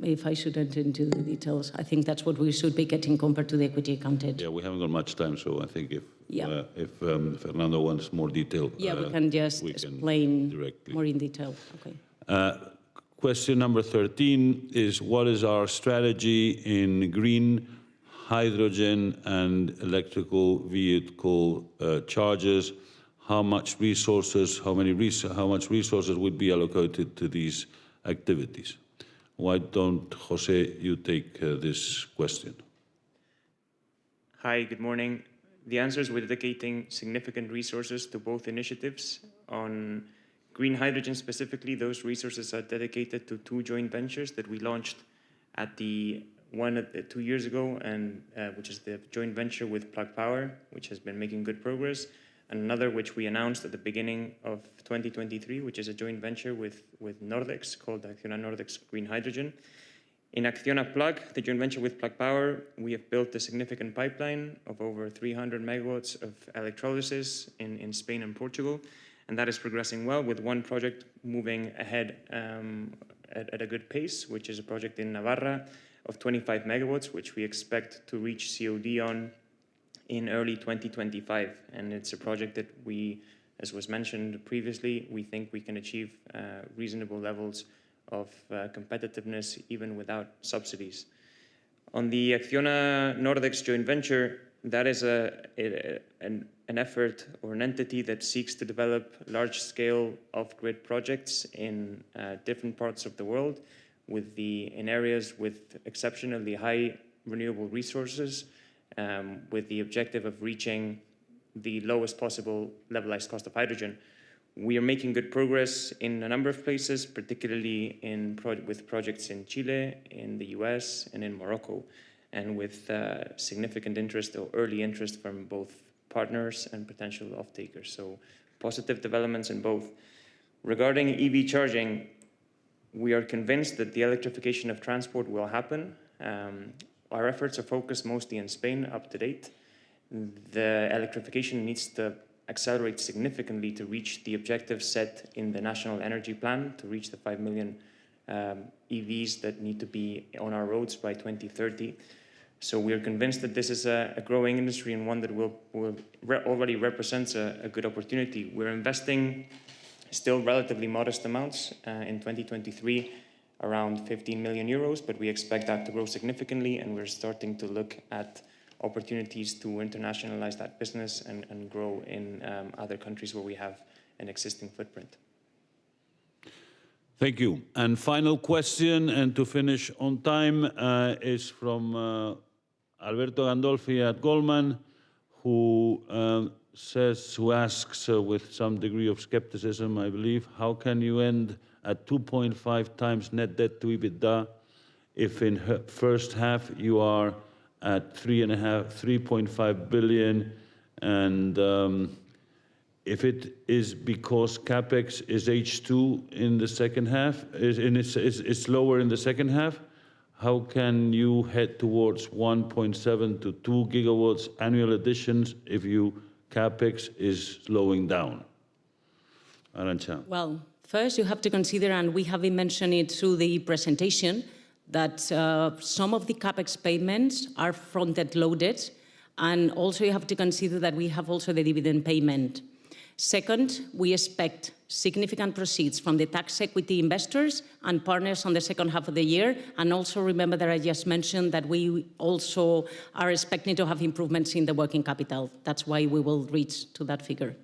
if I should enter into the details. I think that's what we should be getting compared to the equity accounted. Yeah, we haven't got much time, so I think if Fernando wants more detail, we can just explain directly more in detail. Okay. Question number 13 is, what is our strategy in green hydrogen and electrical vehicle charges? How much resources would be allocated to these activities? Why don't, Jose, you take this question? Hi, good morning. The answer is we're dedicating significant resources to both initiatives. On green hydrogen specifically, those resources are dedicated to two joint ventures that we launched at 2 years ago, and which is the joint venture with Plug Power, which has been making good progress, and another which we announced at the beginning of 2023, which is a joint venture with Nordex called ACCIONA Nordex Green Hydrogen. In ACCIONA Plug, the joint venture with Plug Power, we have built a significant pipeline of over 300 megawatts of electrolysis in Spain and Portugal, and that is progressing well, with one project moving ahead at a good pace, which is a project in Navarra of 25 megawatts, which we expect to reach COD on in early 2025. And it's a project that we, as was mentioned previously, we think we can achieve reasonable levels of competitiveness even without subsidies. On the ACCIONA Nordex joint venture, that is an effort or an entity that seeks to develop large-scale off-grid projects in different parts of the world in areas with exceptionally high renewable resources, with the objective of reaching the lowest possible levelized cost of hydrogen. We are making good progress in a number of places, particularly with projects in Chile, in the US, and in Morocco, and with significant interest or early interest from both partners and potential off-takers. So positive developments in both. Regarding EV charging, we are convinced that the electrification of transport will happen. Our efforts are focused mostly in Spain up to date. The electrification needs to accelerate significantly to reach the objectives set in the National Energy Plan, to reach the 5 million EVs that need to be on our roads by 2030. So we are convinced that this is a growing industry and one that already represents a good opportunity. We're investing still relatively modest amounts in 2023, around 15 million euros, but we expect that to grow significantly, and we're starting to look at opportunities to internationalize that business and grow in other countries where we have an existing footprint. Thank you. And final question, and to finish on time, is from Alberto Gandolfi at Goldman, who asks with some degree of skepticism, I believe, how can you end at 2.5 times net debt to EBITDA if in first half you are at 3.5 billion, and if it is because CapEx is H2 in the second half, is lower in the second half, how can you head towards 1.7 to 2 gigawatts annual additions if CapEx is slowing down? Arantxa. Well, first you have to consider, and we have been mentioning it through the presentation, that some of the CapEx payments are front-end loaded, and also you have to consider that we have also the dividend payment. Second, we expect significant proceeds from the tax equity investors and partners on the second half of the year, and also remember that I just mentioned that we also are expecting to have improvements in the working capital. That's why we will reach to that figure.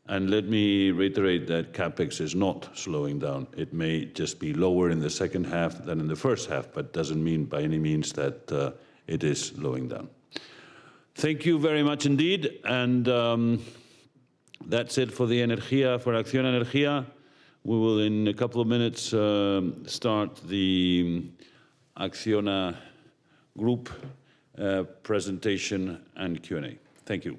And let me reiterate that CapEx is not slowing down. It may just be lower in the second half than in the first half, but doesn't mean by any means that it is slowing down. Thank you very much indeed. And that's it for the Energía, for ACCIONA Energía. We will, in a couple of minutes, start the ACCIONA Group presentation and Q&A. Thank you.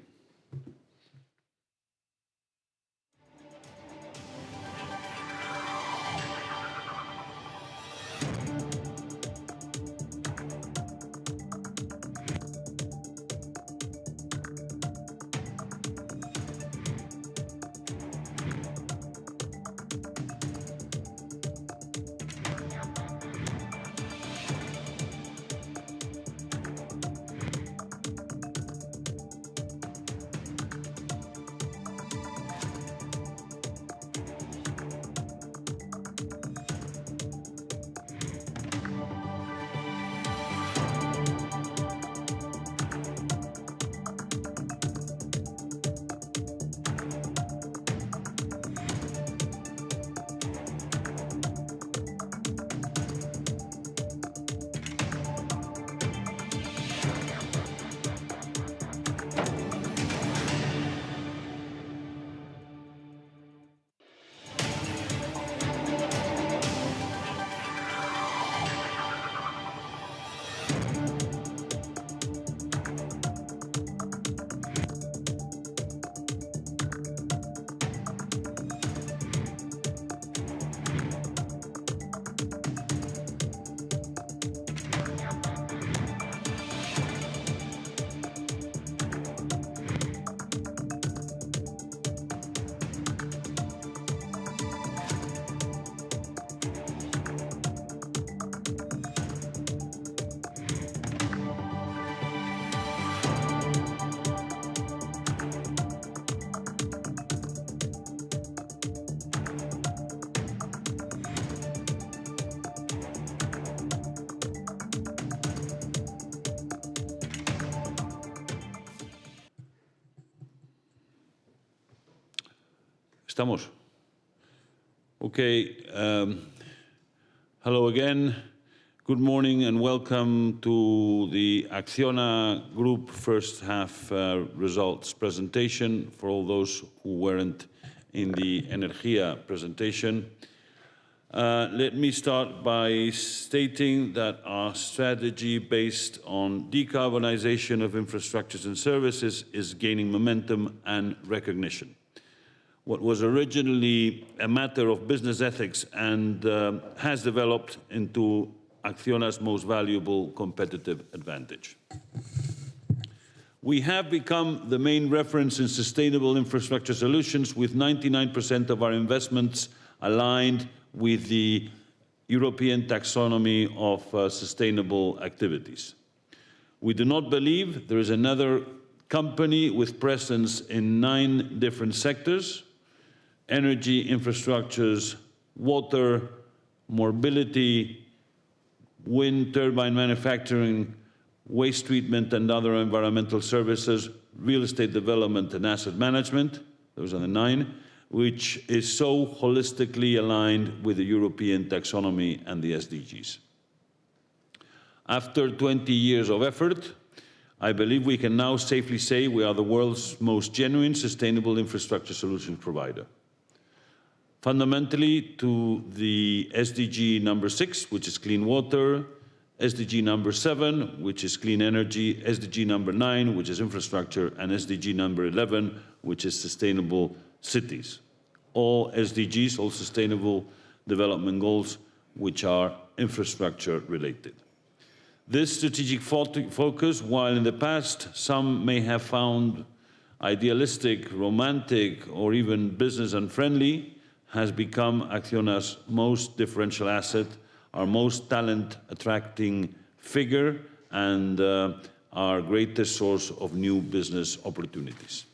Estamos? Okay. Hello again. Good morning and welcome to the ACCIONA Group first half results presentation for all those who weren't in the Energía presentation. Let me start by stating that our strategy based on decarbonization of infrastructures and services is gaining momentum and recognition. What was originally a matter of business ethics and has developed into ACCIONA's most valuable competitive advantage. We have become the main reference in sustainable infrastructure solutions, with 99% of our investments aligned with the European taxonomy of sustainable activities. We do not believe there is another company with presence in 9 different sectors: energy, infrastructures, water, mobility, wind turbine manufacturing, waste treatment and other environmental services, real estate development and asset management, those are the 9, which is so holistically aligned with the European taxonomy and the SDGs. After 20 years of effort, I believe we can now safely say we are the world's most genuine sustainable infrastructure solutions provider. Fundamentally, to the SDG number 6, which is clean water, SDG number 7, which is clean energy, SDG number 9, which is infrastructure, and SDG number 11, which is sustainable cities. All SDGs, all sustainable development goals, which are infrastructure related. This strategic focus, while in the past some may have found idealistic, romantic, or even business unfriendly, has become ACCIONA's most differential asset, our most talent-attracting figure, and our greatest source of new business opportunities.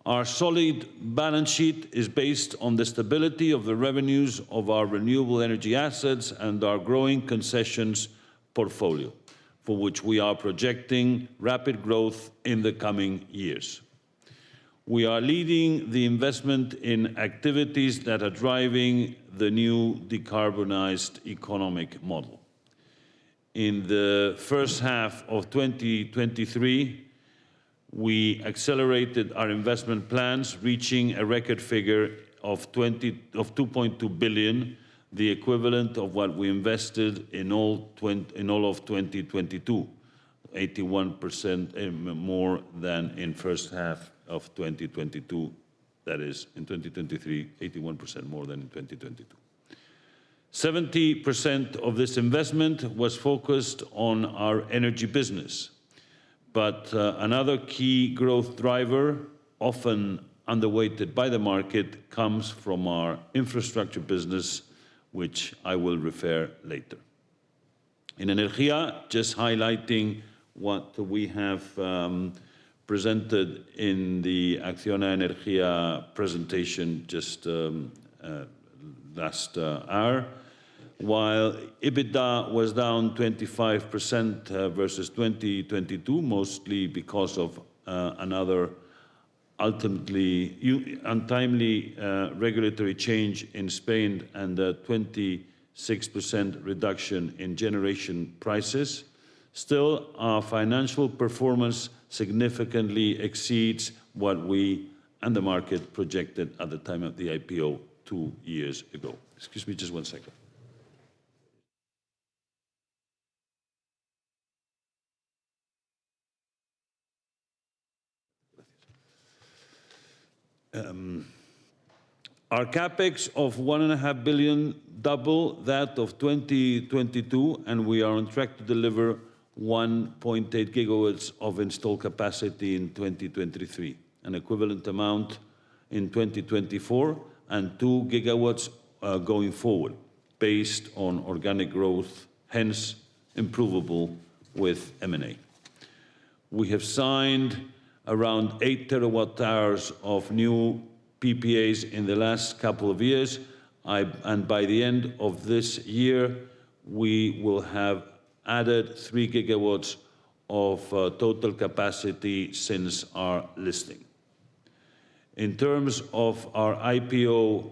Our solid balance sheet is based on the stability of the revenues of our renewable energy assets and our growing concessions portfolio, for which we are projecting rapid growth in the coming years. We are leading the investment in activities that are driving the new decarbonized economic model. In the first half of 2023, we accelerated our investment plans, reaching a record figure of 2.2 billion, the equivalent of what we invested in all of 2022, 81% more than in first half of 2022, that is, in 2023, 81% more than in 2022. 70% of this investment was focused on our energy business, but another key growth driver, often underweighted by the market, comes from our infrastructure business, which I will refer later. In Energía, just highlighting what we have presented in the ACCIONA Energía presentation just last hour. While EBITDA was down 25% versus 2022, mostly because of another ultimately untimely regulatory change in Spain and a 26% reduction in generation prices, still our financial performance significantly exceeds what we and the market projected at the time of the IPO 2 years ago. Excuse me just 1 second. Our capex of 1.5 billion, double that of 2022, and we are on track to deliver 1.8 gigawatts of installed capacity in 2023, an equivalent amount in 2024, and 2 gigawatts going forward, based on organic growth, hence improvable with M&A. We have signed around 8 terawatt hours of new PPAs in the last couple of years, and by the end of this year, we will have added 3 gigawatts of total capacity since our listing. In terms of our IPO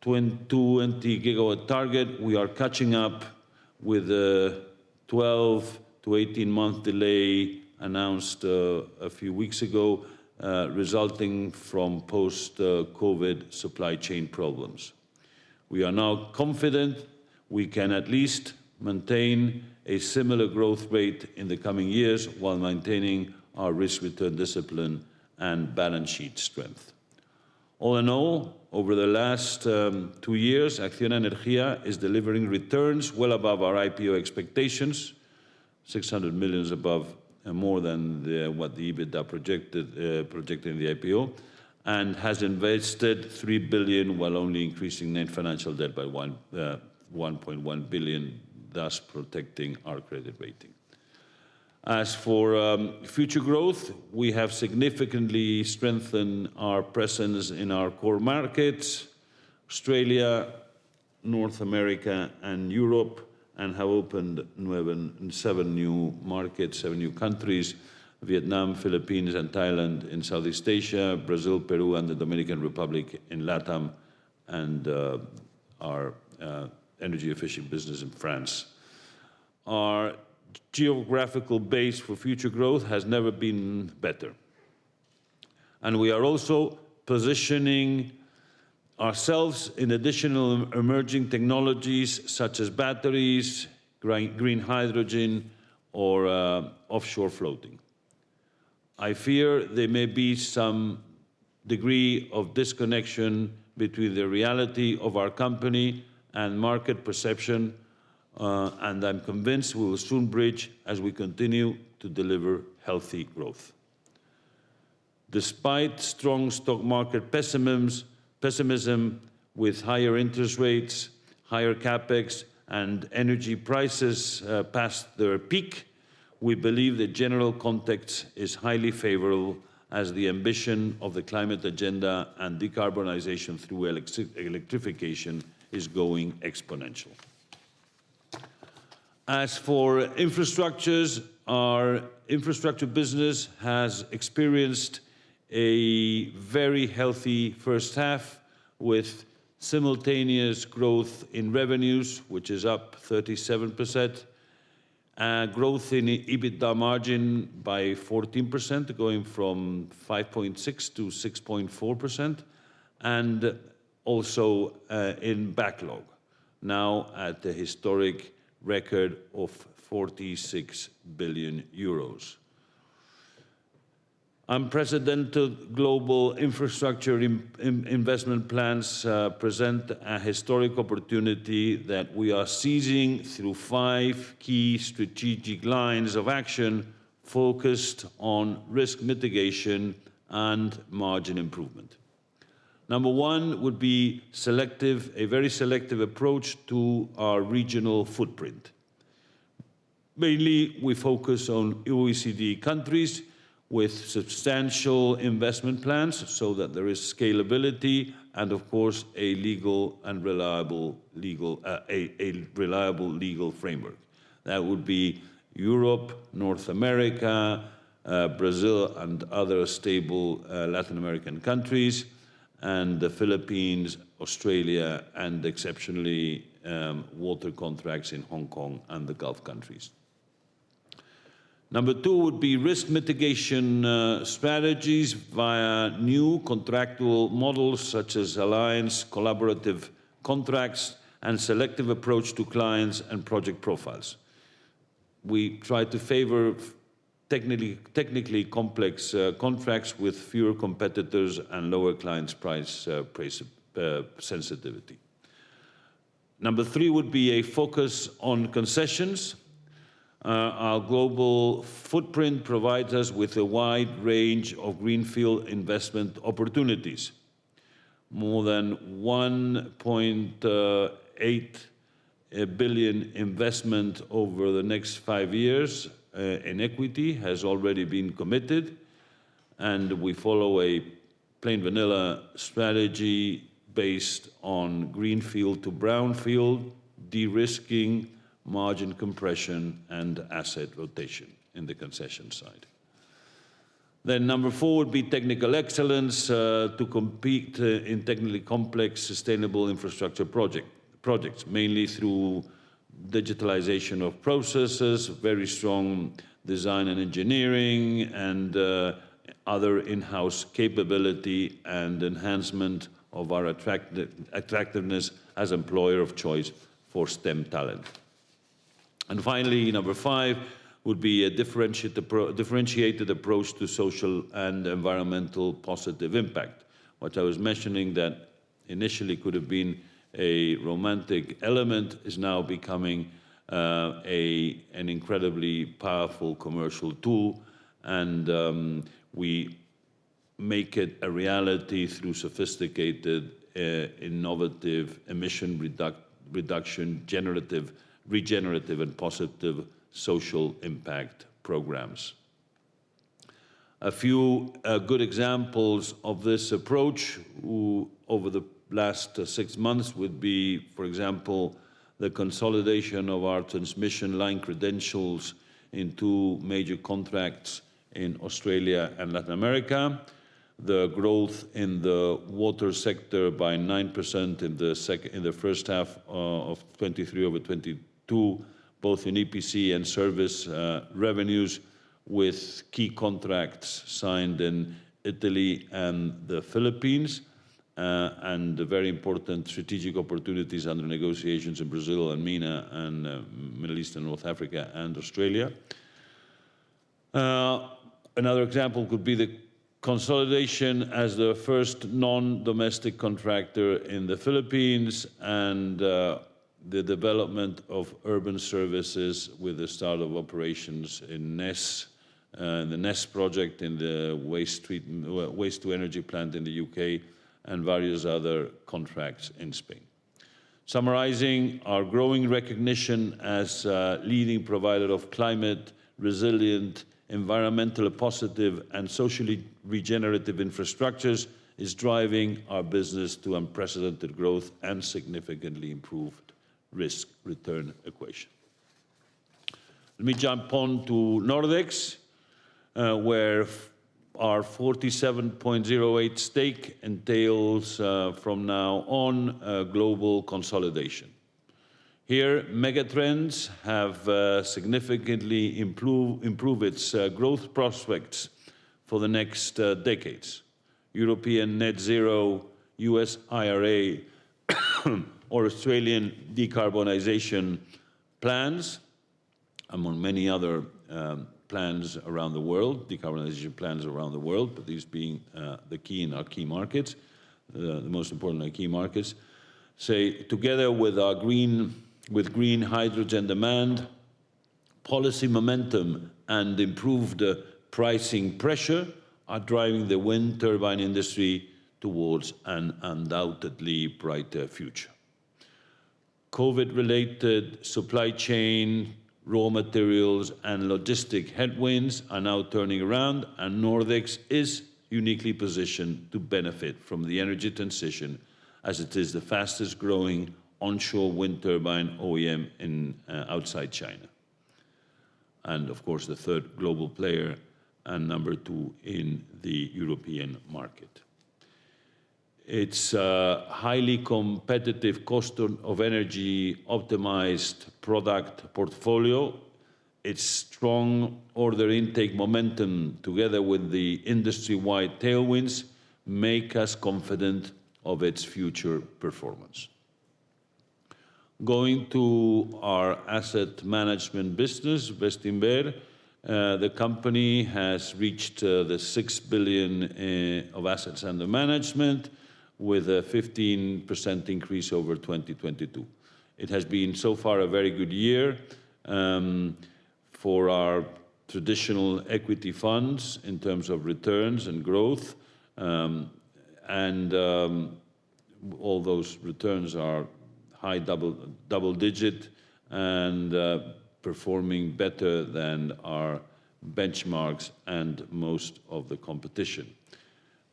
20 gigawatt target, we are catching up with a 12 to 18 month delay announced a few weeks ago, resulting from post-COVID supply chain problems. We are now confident we can at least maintain a similar growth rate in the coming years while maintaining our risk-return discipline and balance sheet strength. All in all, over the last 2 years, ACCIONA Energía is delivering returns well above our IPO expectations, 600 million above, more than what the EBITDA projected in the IPO, and has invested 3 billion while only increasing net financial debt by 1.1 billion, thus protecting our credit rating. As for future growth, we have significantly strengthened our presence in our core markets, Australia, North America, and Europe, and have opened 7 new markets, 7 new countries: Vietnam, Philippines, and Thailand in Southeast Asia, Brazil, Peru, and the Dominican Republic in LATAM, and our energy-efficient business in France. Our geographical base for future growth has never been better. And we are also positioning ourselves in additional emerging technologies such as batteries, green hydrogen, or offshore floating. I fear there may be some degree of disconnection between the reality of our company and market perception, and I'm convinced we will soon bridge as we continue to deliver healthy growth. Despite strong stock market pessimism with higher interest rates, higher capex, and energy prices past their peak, we believe the general context is highly favorable as the ambition of the climate agenda and decarbonization through electrification is going exponential. As for infrastructures, our infrastructure business has experienced a very healthy first half with simultaneous growth in revenues, which is up 37%, growth in EBITDA margin by 14%, going from 5.6 to 6.4%, and also in backlog, now at the historic record of 46 billion euros. Unprecedented global infrastructure investment plans present a historic opportunity that we are seizing through 5 key strategic lines of action focused on risk mitigation and margin improvement. Number 1 would be a very selective approach to our regional footprint. Mainly, we focus on OECD countries with substantial investment plans so that there is scalability and, of course, a reliable legal framework. That would be Europe, North America, Brazil, and other stable Latin American countries, and the Philippines, Australia, and exceptionally water contracts in Hong Kong and the Gulf countries. Number 2 would be risk mitigation strategies via new contractual models such as alliance, collaborative contracts, and selective approach to clients and project profiles. We try to favor technically complex contracts with fewer competitors and lower clients' price sensitivity. Number 3 would be a focus on concessions. Our global footprint provides us with a wide range of greenfield investment opportunities. More than 1.8 billion investment over the next 5 years in equity has already been committed, and we follow a plain vanilla strategy based on greenfield to brownfield, de-risking, margin compression, and asset rotation in the concession side. Then number 4 would be technical excellence to compete in technically complex sustainable infrastructure projects, mainly through digitalization of processes, very strong design and engineering, and other in-house capability and enhancement of our attractiveness as employer of choice for STEM talent. And finally, number 5 would be a differentiated approach to social and environmental positive impact. What I was mentioning that initially could have been a romantic element is now becoming an incredibly powerful commercial tool, and we make it a reality through sophisticated, innovative emission reduction, regenerative and positive social impact programs. A few good examples of this approach over the last 6 months would be, for example, the consolidation of our transmission line credentials in 2 major contracts in Australia and Latin America, the growth in the water sector by 9% in the first half of 23 over 22, both in EPC and service revenues, with key contracts signed in Italy and the Philippines, and very important strategic opportunities under negotiations in Brazil and MENA and Middle East and North Africa and Australia. Another example could be the consolidation as the first non-domestic contractor in the Philippines, and the development of urban services with the start of operations in NES, the NES project in the waste-to-energy plant in the UK, and various other contracts in Spain. Summarizing, our growing recognition as a leading provider of climate resilient, environmentally positive and socially regenerative infrastructures is driving our business to unprecedented growth and significantly improved risk-return equation. Let me jump on to Nordex, where our 47.08 stake entails from now on global consolidation. Here, megatrends have significantly improved its growth prospects for the next decades. European net zero, US IRA, or Australian decarbonization plans, among many other plans around the world, decarbonization plans around the world, but these being the key in our key markets, the most important in our key markets, say, together with our green hydrogen demand, policy momentum and improved pricing pressure are driving the wind turbine industry towards an undoubtedly brighter future. COVID-related supply chain, raw materials and logistic headwinds are now turning around, and Nordex is uniquely positioned to benefit from the energy transition, as it is the fastest growing onshore wind turbine OEM outside China. And of course, the third global player and number 2 in the European market. Its highly competitive cost of energy optimized product portfolio, its strong order intake momentum together with the industry-wide tailwinds make us confident of its future performance. Going to our asset management business, Bestinver, the company has reached the 6 billion of assets under management, with a 15% increase over 2022. It has been so far a very good year for our traditional equity funds in terms of returns and growth, and all those returns are high double digit and performing better than our benchmarks and most of the competition.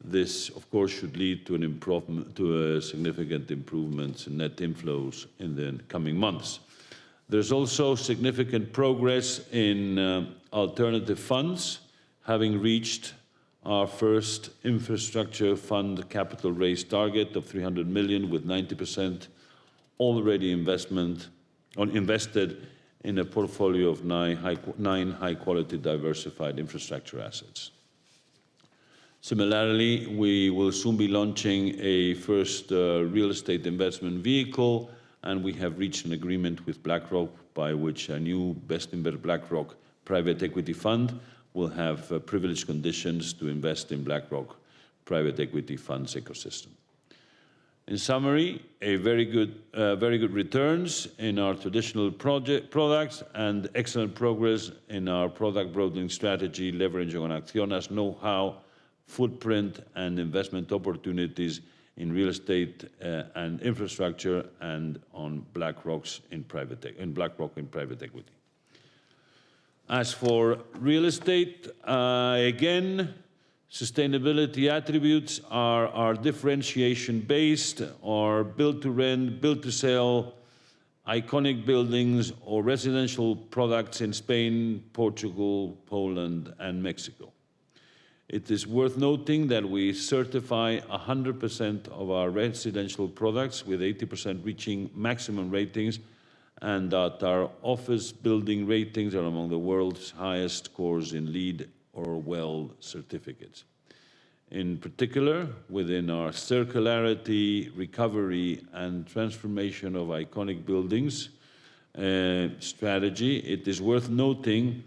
This, of course, should lead to a significant improvement in net inflows in the coming months. There's also significant progress in alternative funds, having reached our first infrastructure fund capital raise target of 300 million, with 90% already invested in a portfolio of nine high-quality diversified infrastructure assets. Similarly, we will soon be launching a first real estate investment vehicle, and we have reached an agreement with BlackRock by which a new Bestinver BlackRock private equity fund will have privileged conditions to invest in BlackRock private equity funds ecosystem. In summary, very good returns in our traditional products and excellent progress in our product broadening strategy, leveraging on Acciona's know-how, footprint, and investment opportunities in real estate and infrastructure, and on BlackRock in private equity. As for real estate, again, sustainability attributes are differentiation-based or build-to-rent, build-to-sell, iconic buildings or residential products in Spain, Portugal, Poland, and Mexico. It is worth noting that we certify 100% of our residential products, with 80% reaching maximum ratings, and that our office building ratings are among the world's highest scores in LEED or WELL certificates. In particular, within our circularity, recovery, and transformation of iconic buildings strategy, it is worth noting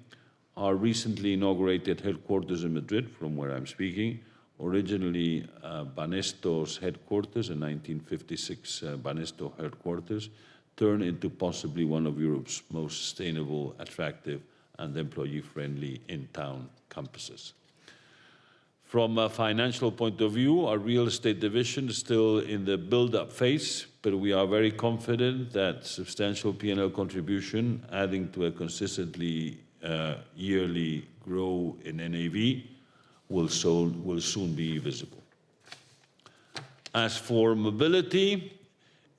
our recently inaugurated headquarters in Madrid, from where I'm speaking. Originally Banesto's headquarters, in 1956 Banesto headquarters, turned into possibly one of Europe's most sustainable, attractive, and employee-friendly in-town campuses. From a financial point of view, our real estate division is still in the build-up phase, but we are very confident that substantial P&L contribution, adding to a consistently yearly growth in NAV, will soon be visible. As for mobility,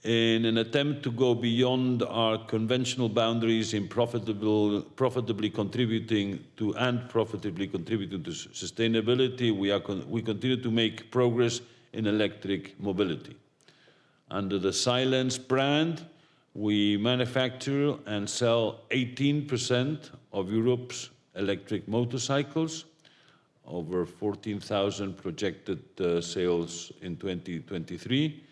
in an attempt to go beyond our conventional boundaries in profitably contributing to sustainability, we continue to make progress in electric mobility. Under the Silence brand, we manufacture and sell 18% of Europe's electric motorcycles, over 14,000 projected sales in 2023,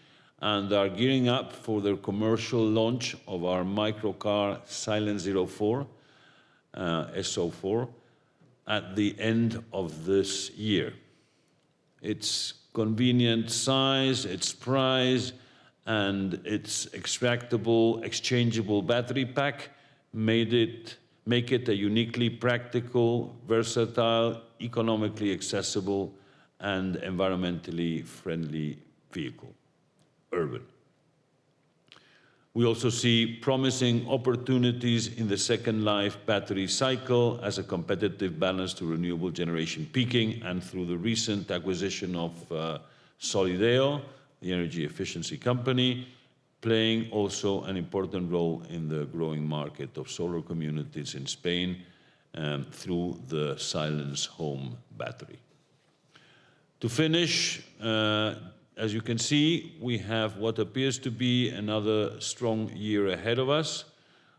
and are gearing up for the commercial launch of our microcar Silence 04, SO4, at the end of this year. Its convenient size, its price, and its extractable, exchangeable battery pack make it a uniquely practical, versatile, economically accessible, and environmentally friendly vehicle. Urban. We also see promising opportunities in the second life battery cycle as a competitive balance to renewable generation peaking, and through the recent acquisition of Solideo, the energy efficiency company, playing also an important role in the growing market of solar communities in Spain through the Silence Home battery. To finish, as you can see, we have what appears to be another strong year ahead of us,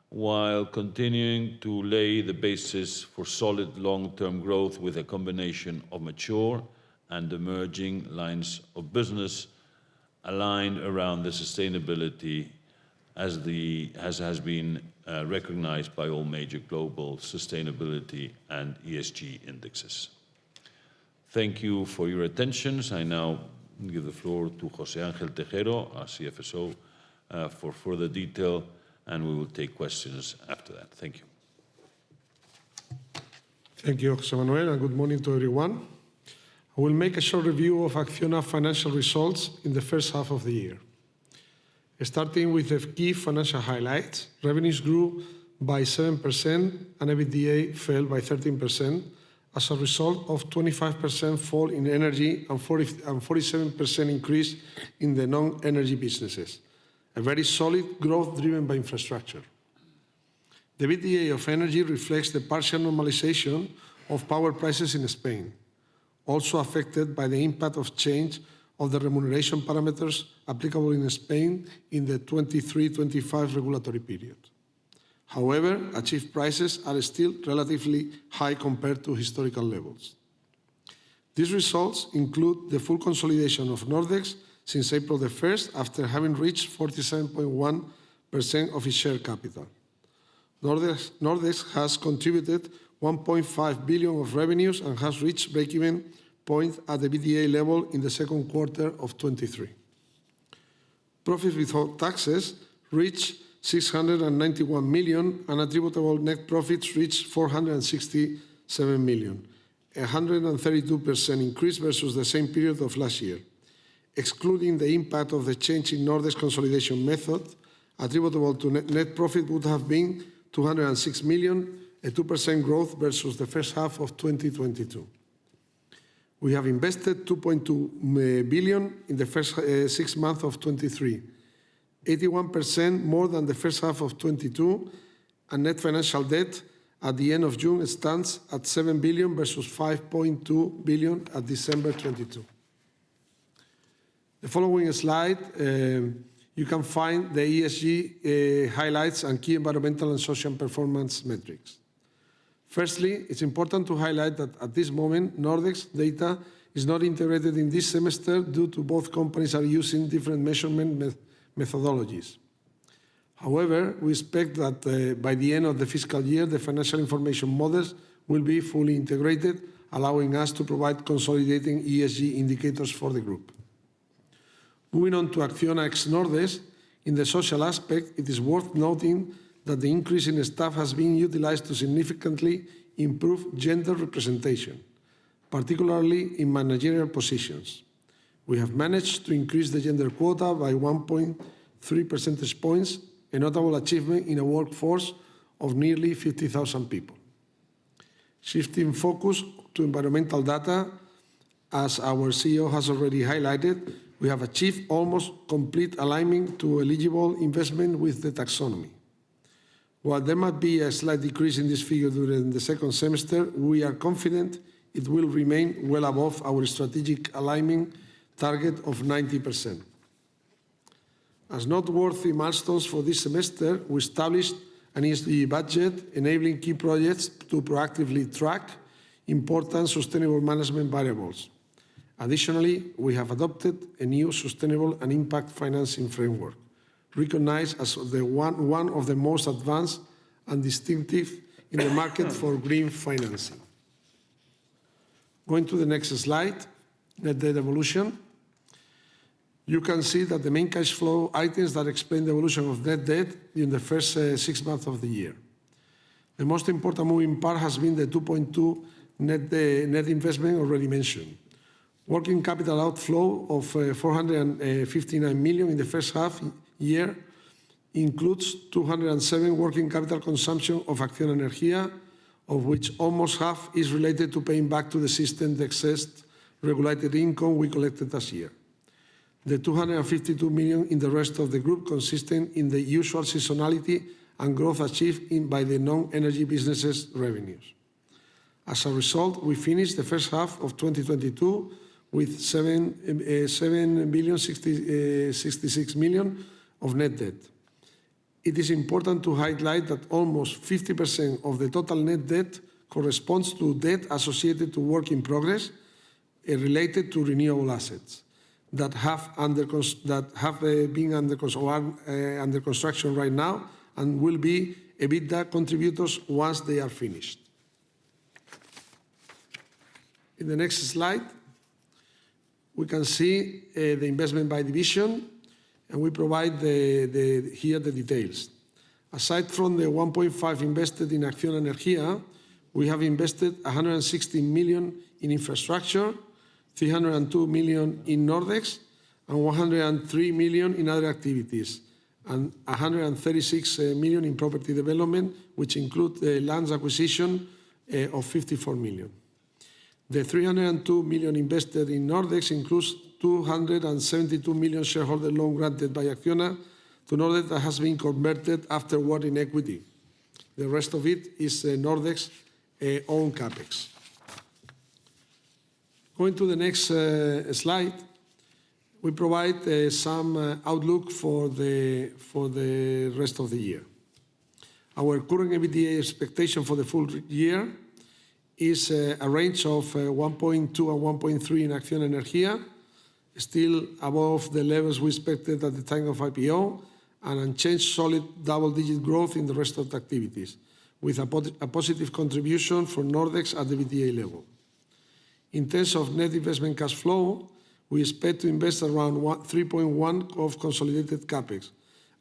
while continuing to lay the basis for solid long-term growth with a combination of mature and emerging lines of business aligned around the sustainability as has been recognized by all major global sustainability and ESG indexes. Thank you for your attention. I now give the floor to José Ángel Tejero, our CFSO, for further detail, and we will take questions after that. Thank you. Thank you, José Manuel, and good morning to everyone. I will make a short review of Acciona financial results in the first half of the year. Starting with the key financial highlights, revenues grew by 7% and EBITDA fell by 13%, as a result of 25% fall in energy and 47% increase in the non-energy businesses. A very solid growth driven by infrastructure. The EBITDA of energy reflects the partial normalization of power prices in Spain, also affected by the impact of change of the remuneration parameters applicable in Spain in the 23-25 regulatory period. However, achieved prices are still relatively high compared to historical levels. These results include the full consolidation of Nordex since April the 1st, after having reached 47.1% of its share capital. Nordex has contributed 1.5 billion of revenues and has reached break-even point at the EBITDA level in the second quarter of 2023. Profits before taxes reached 691 million, and attributable net profits reached 467 million, a 132% increase versus the same period of last year. Excluding the impact of the change in Nordex consolidation method, attributable to net profit would have been 206 million, a 2% growth versus the first half of 2022. We have invested 2.2 billion in the first 6 months of 2023, 81% more than the first half of 2022, and net financial debt at the end of June stands at 7 billion versus 5.2 billion at December 2022. The following slide, you can find the ESG highlights and key environmental and social performance metrics. Firstly, it's important to highlight that at this moment, Nordex data is not integrated in this semester due to both companies are using different measurement methodologies. However, we expect that by the end of the fiscal year, the financial information models will be fully integrated, allowing us to provide consolidating ESG indicators for the group. Moving on to ACCIONA ex Nordex, in the social aspect, it is worth noting that the increase in staff has been utilized to significantly improve gender representation, particularly in managerial positions. We have managed to increase the gender quota by 1.3 percentage points, a notable achievement in a workforce of nearly 50,000 people. Shifting focus to environmental data, as our CEO has already highlighted, we have achieved almost complete alignment to eligible investment with the taxonomy. While there might be a slight decrease in this figure during the second semester, we are confident it will remain well above our strategic alignment target of 90%. As noteworthy milestones for this semester, we established an ESG budget enabling key projects to proactively track important sustainable management variables. Additionally, we have adopted a new sustainable and impact financing framework, recognized as one of the most advanced and distinctive in the market for green financing. Going to the next slide, net debt evolution. You can see that the main cash flow items that explain the evolution of net debt in the first 6 months of the year. The most important moving part has been the 2.2 net investment already mentioned. Working capital outflow of 459 million in the first half year includes 207 working capital consumption of ACCIONA Energía, of which almost half is related to paying back to the system the excess regulated income we collected last year. The 252 million in the rest of the group consisting in the usual seasonality and growth achieved by the non-energy businesses' revenues. As a result, we finished the first half of 2022 with 7,066 million of net debt. It is important to highlight that almost 50% of the total net debt corresponds to debt associated to work in progress related to renewable assets that have been under construction right now and will be EBITDA contributors once they are finished. In the next slide, we can see the investment by division, and we provide here the details. Aside from the 1.5 invested in ACCIONA Energía, we have invested 160 million in infrastructure, 302 million in Nordex, and 103 million in other activities, and 136 million in property development, which include the land acquisition of 54 million. The 302 million invested in Nordex includes 272 million shareholder loan granted by ACCIONA to Nordex that has been converted afterward in equity. The rest of it is Nordex own capex. Going to the next slide, we provide some outlook for the rest of the year. Our current EBITDA expectation for the full year is a range of 1.2 and 1.3 in ACCIONA Energía, still above the levels we expected at the time of IPO, and unchanged solid double-digit growth in the rest of the activities, with a positive contribution for Nordex at the EBITDA level. In terms of net investment cash flow, we expect to invest around 3.1 of consolidated CapEx,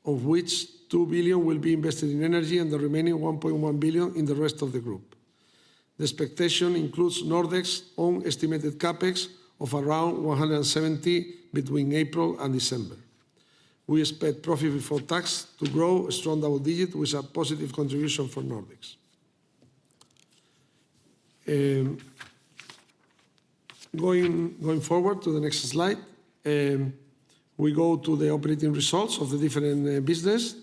of which 2 billion will be invested in energy and the remaining 1.1 billion in the rest of the group. The expectation includes Nordex's own estimated CapEx of around 170 between April and December. We expect profit before tax to grow a strong double-digit with a positive contribution from Nordex. Going forward to the next slide, we go to the operating results of the different business.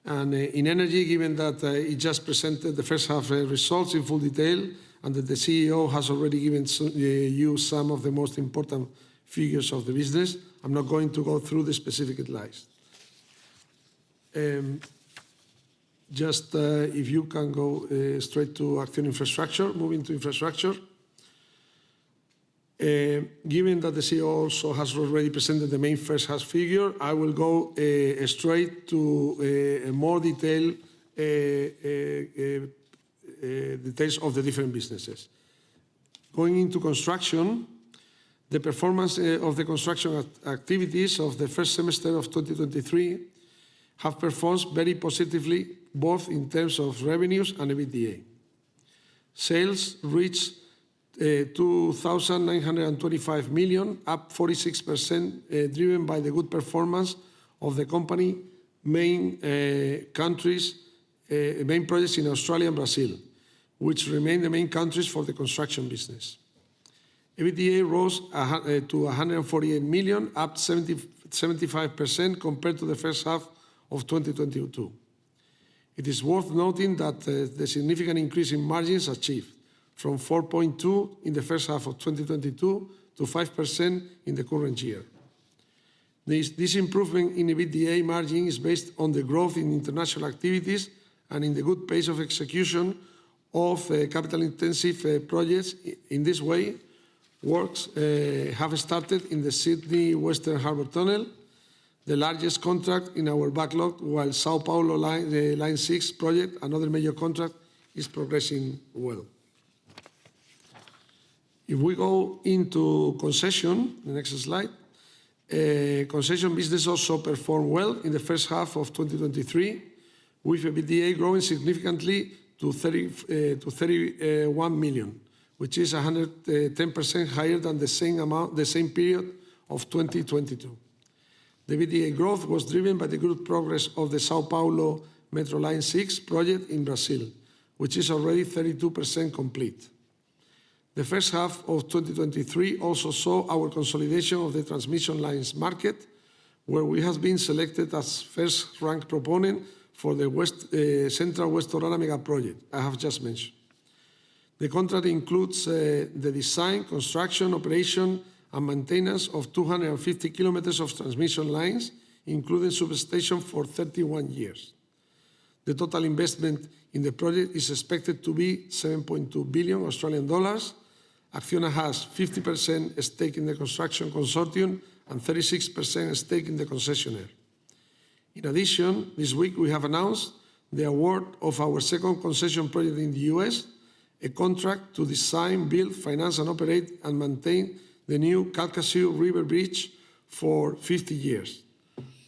And in energy, given that it just presented the first half results in full detail, and that the CEO has already given you some of the most important figures of the business, I'm not going to go through the specific slides. If you can go straight to ACCIONA Infrastructure, moving to infrastructure. Given that the CEO also has already presented the main first half figure, I will go straight to more detailed details of the different businesses. Going into construction, the performance of the construction activities of the first semester of 2023 have performed very positively, both in terms of revenues and EBITDA. Sales reached 2,925 million, up 46%, driven by the good performance of the company main projects in Australia and Brazil, which remain the main countries for the construction business. EBITDA rose to 148 million, up 75% compared to the first half of 2022. It is worth noting that the significant increase in margins achieved, from 4.2% in the first half of 2022 to 5% in the current year. This improvement in EBITDA margin is based on the growth in international activities and in the good pace of execution of capital-intensive projects. In this way, works have started in the Sydney Western Harbour Tunnel, the largest contract in our backlog, while Sao Paulo Line 6 project, another major contract, is progressing well. If we go into concession, the next slide, concession business also performed well in the first half of 2023, with EBITDA growing significantly to 31 million, which is 110% higher than the same period of 2022. The EBITDA growth was driven by the good progress of the Sao Paulo Metro Line 6 project in Brazil, which is already 32% complete. The first half of 2023 also saw our consolidation of the transmission lines market, where we have been selected as first-ranked proponent for the Central West Orana mega project I have just mentioned. The contract includes the design, construction, operation, and maintenance of 250 kilometers of transmission lines, including substation, for 31 years. The total investment in the project is expected to be 7.2 billion Australian dollars. ACCIONA has 50% stake in the construction consortium and 36% stake in the concessionaire. In addition, this week we have announced the award of our second concession project in the US, a contract to design, build, finance, and operate and maintain the new Calcasieu River Bridge for 50 years,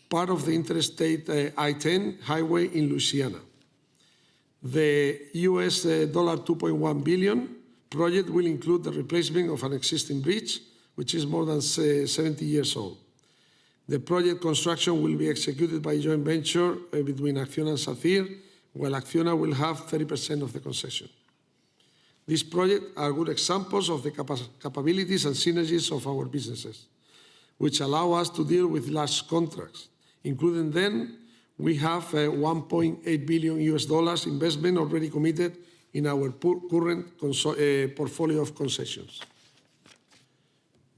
part of the interstate I-10 highway in Louisiana. The US $2.1 billion project will include the replacement of an existing bridge, which is more than 70 years old. The project construction will be executed by a joint venture between ACCIONA and Sacyr, while ACCIONA will have 30% of the concession. These projects are good examples of the capabilities and synergies of our businesses, which allow us to deal with large contracts. Including them, we have $1.8 billion investment already committed in our current portfolio of concessions.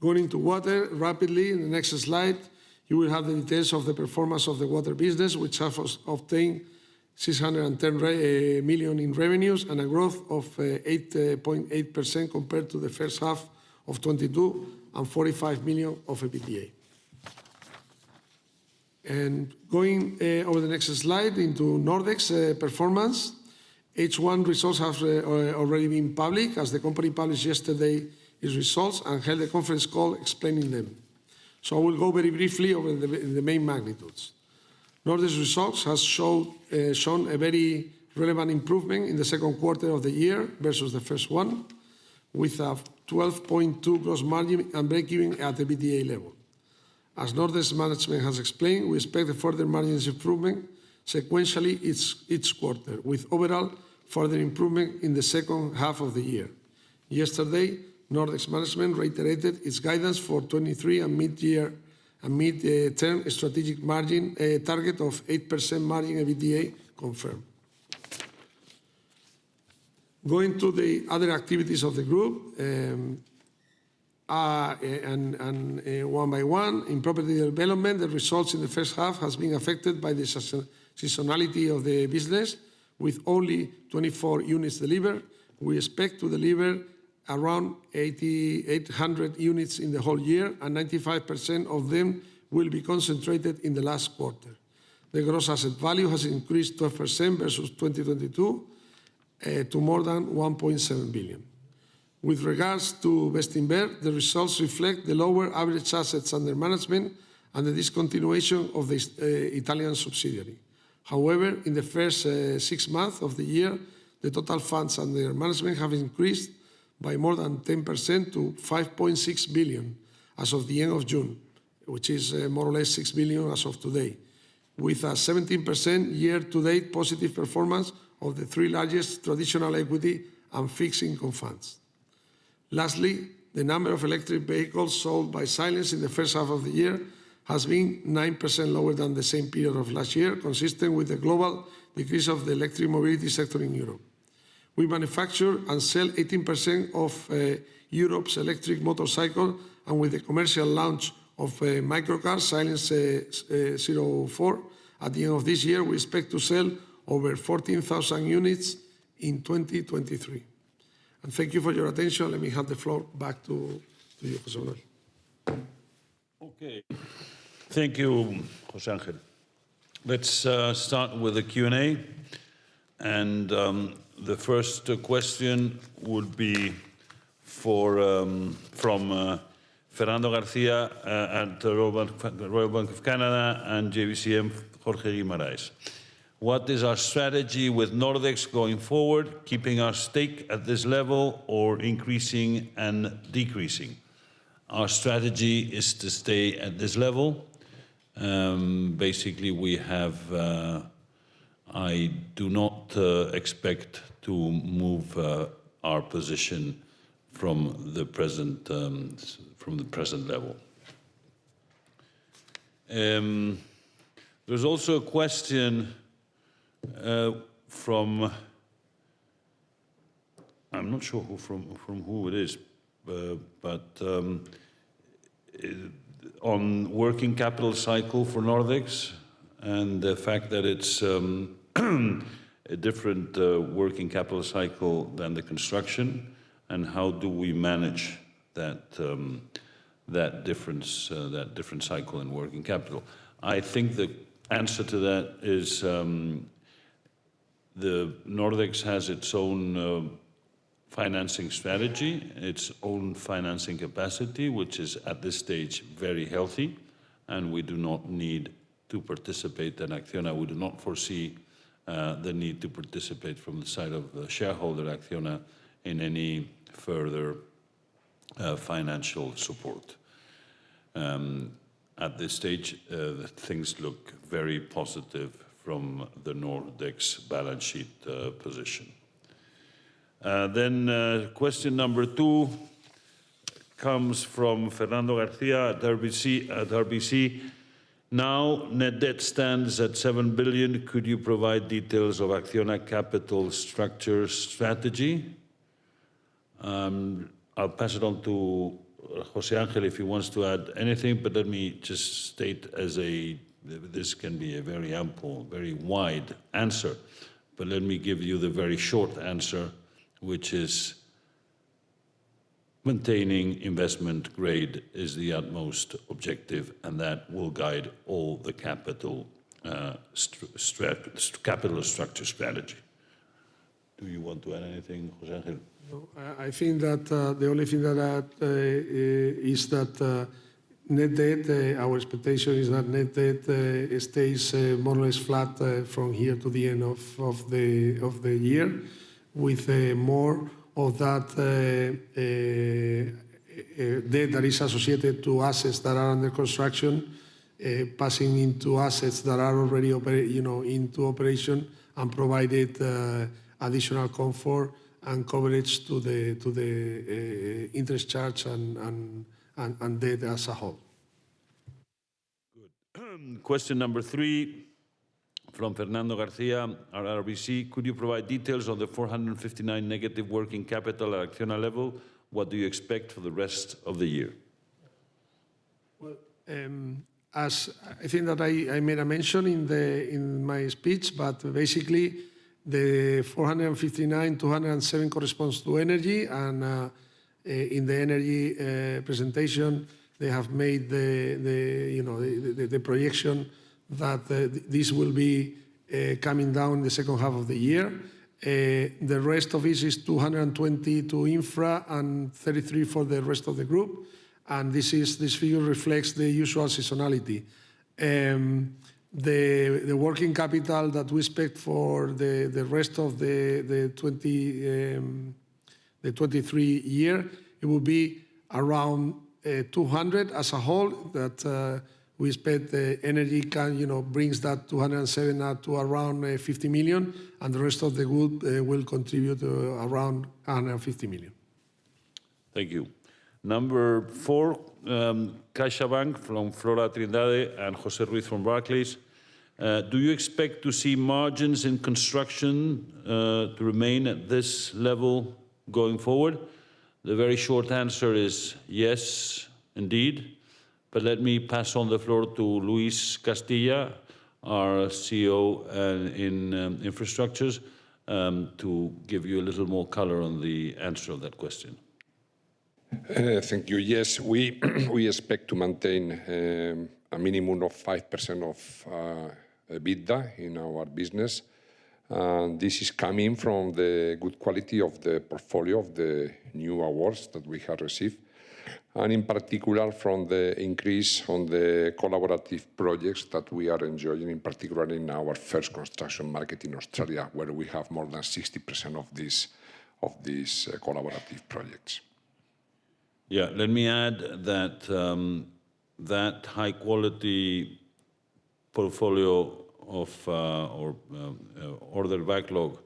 Going into water rapidly, in the next slide, you will have the details of the performance of the water business, which has obtained 610 million in revenues and a growth of 8.8% compared to the first half of 22 and 45 million of EBITDA. And going over the next slide into Nordex performance, H1 results have already been public as the company published yesterday its results and held a conference call explaining them. So I will go very briefly over the main magnitudes. Nordex results has shown a very relevant improvement in the second quarter of the year versus the first one, with a 12.2 gross margin and break-even at the EBITDA level. As Nordex management has explained, we expect a further margins improvement sequentially each quarter, with overall further improvement in the second half of the year. Yesterday, Nordex management reiterated its guidance for 23 and mid-term strategic margin target of 8% margin EBITDA confirmed. Going to the other activities of the group, one by one, in property development, the results in the first half has been affected by the seasonality of the business, with only 24 units delivered. We expect to deliver around 800 units in the whole year, and 95% of them will be concentrated in the last quarter. The gross asset value has increased 12% versus 2022 to more than 1.7 billion. With regards to Bestinver, the results reflect the lower average assets under management and the discontinuation of the Italian subsidiary. However, in the first 6 months of the year, the total funds under management have increased by more than 10% to 5.6 billion as of the end of June, which is more or less 6 billion as of today, with a 17% year-to-date positive performance of the 3 largest traditional equity and fixed income funds. Lastly, the number of electric vehicles sold by Silence in the first half of the year has been 9% lower than the same period of last year, consistent with the global decrease of the electric mobility sector in Europe. We manufacture and sell 18% of Europe's electric motorcycle, and with the commercial launch of microcar Silence 04 at the end of this year, we expect to sell over 14,000 units in 2023. And thank you for your attention. Let me hand the floor back to you, José Manuel. Okay. Thank you, José Ángel. Let's start with the Q&A. And the first question would be from Fernando Garcia at the Royal Bank of Canada and JBCM, Jorge Guimarães. What is our strategy with Nordex going forward, keeping our stake at this level or increasing and decreasing? Our strategy is to stay at this level. Basically, we have, I do not expect to move our position from the present level. There's also a question from, I'm not sure from who it is, but on working capital cycle for Nordex and the fact that it's a different working capital cycle than the construction, and how do we manage that different cycle in working capital. I think the answer to that is the Nordex has its own financing strategy, its own financing capacity, which is at this stage very healthy, and we do not need to participate in ACCIONA. We do not foresee the need to participate from the side of the shareholder ACCIONA in any further financial support. At this stage, things look very positive from the Nordex balance sheet position. Then question number 2 comes from Fernando Garcia at RBC. Now net debt stands at 7 billion. Could you provide details of ACCIONA capital structure strategy? I'll pass it on to José Ángel if he wants to add anything, but let me just state as a this can be a very ample, very wide answer, but let me give you the very short answer, which is maintaining investment grade is the utmost objective, and that will guide all the capital structure strategy. Do you want to add anything, José Ángel? No, I think that the only thing that is that net debt, our expectation is that net debt stays more or less flat from here to the end of the year, with more of that debt that is associated to assets that are under construction, passing into assets that are already into operation and provided additional comfort and coverage to the interest charge and debt as a whole. Good. Question number 3 from Fernando Garcia, RBC. Could you provide details on the 459 negative working capital at Acciona level? What do you expect for the rest of the year? Well, as I think that I made a mention in my speech, but basically the 459, 207 corresponds to energy, and in the energy presentation, they have made the projection that this will be coming down the second half of the year. The rest of it is 220 to infra and 33 for the rest of the group, and this figure reflects the usual seasonality. The working capital that we expect for the rest of the 23 year, it will be around 200 as a whole. That we expect the energy brings that 207 up to around 50 million, and the rest of the group will contribute around 150 million. Thank you. Number 4, CaixaBank from Flora Trindade and José Ruiz from Barclays. Do you expect to see margins in construction to remain at this level going forward? The very short answer is yes, indeed. But let me pass on the floor to Luis Castilla, our CEO in infrastructures, to give you a little more color on the answer of that question. Thank you. Yes, we expect to maintain a minimum of 5% of EBITDA in our business. This is coming from the good quality of the portfolio of the new awards that we have received, and in particular from the increase on the collaborative projects that we are enjoying, in particular in our first construction market in Australia, where we have more than 60% of these collaborative projects. Yeah, let me add that that high-quality portfolio of order backlog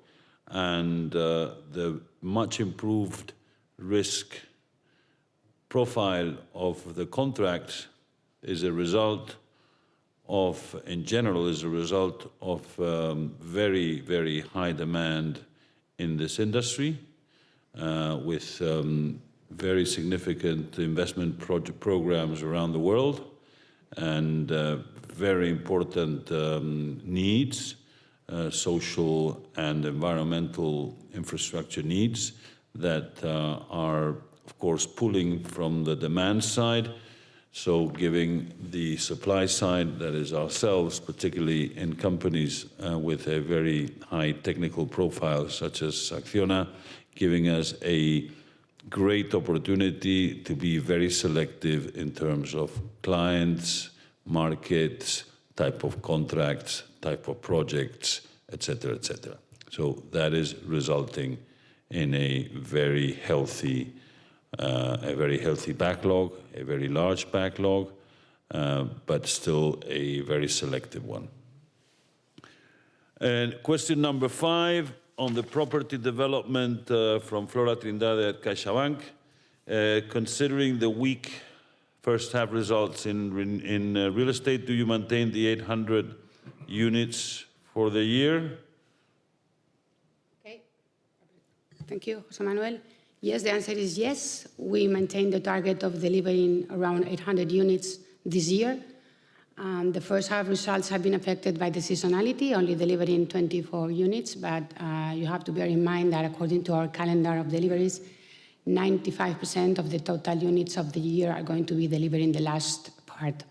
and the much improved risk profile of the contracts is a result of, in general, very, very high demand in this industry, with very significant investment programs around the world, and very important needs, social and environmental infrastructure needs that are, of course, pulling from the demand side, so giving the supply side, that is ourselves, particularly in companies with a very high technical profile, such as Acciona, giving us a great opportunity to be very selective in terms of clients, markets, type of contracts, type of projects, etc., etc. So that is resulting in a very healthy backlog, a very large backlog, but still a very selective one. And question number 5 on the property development from Flora Trindade at CaixaBank. Considering the weak first half results in real estate, do you maintain the 800 units for the year? Okay. Thank you, José Manuel. Yes, the answer is yes. We maintain the target of delivering around 800 units this year. The first half results have been affected by the seasonality, only delivering 24 units, but you have to bear in mind that according to our calendar of deliveries, 95% of the total units of the year are going to be delivered in the last part,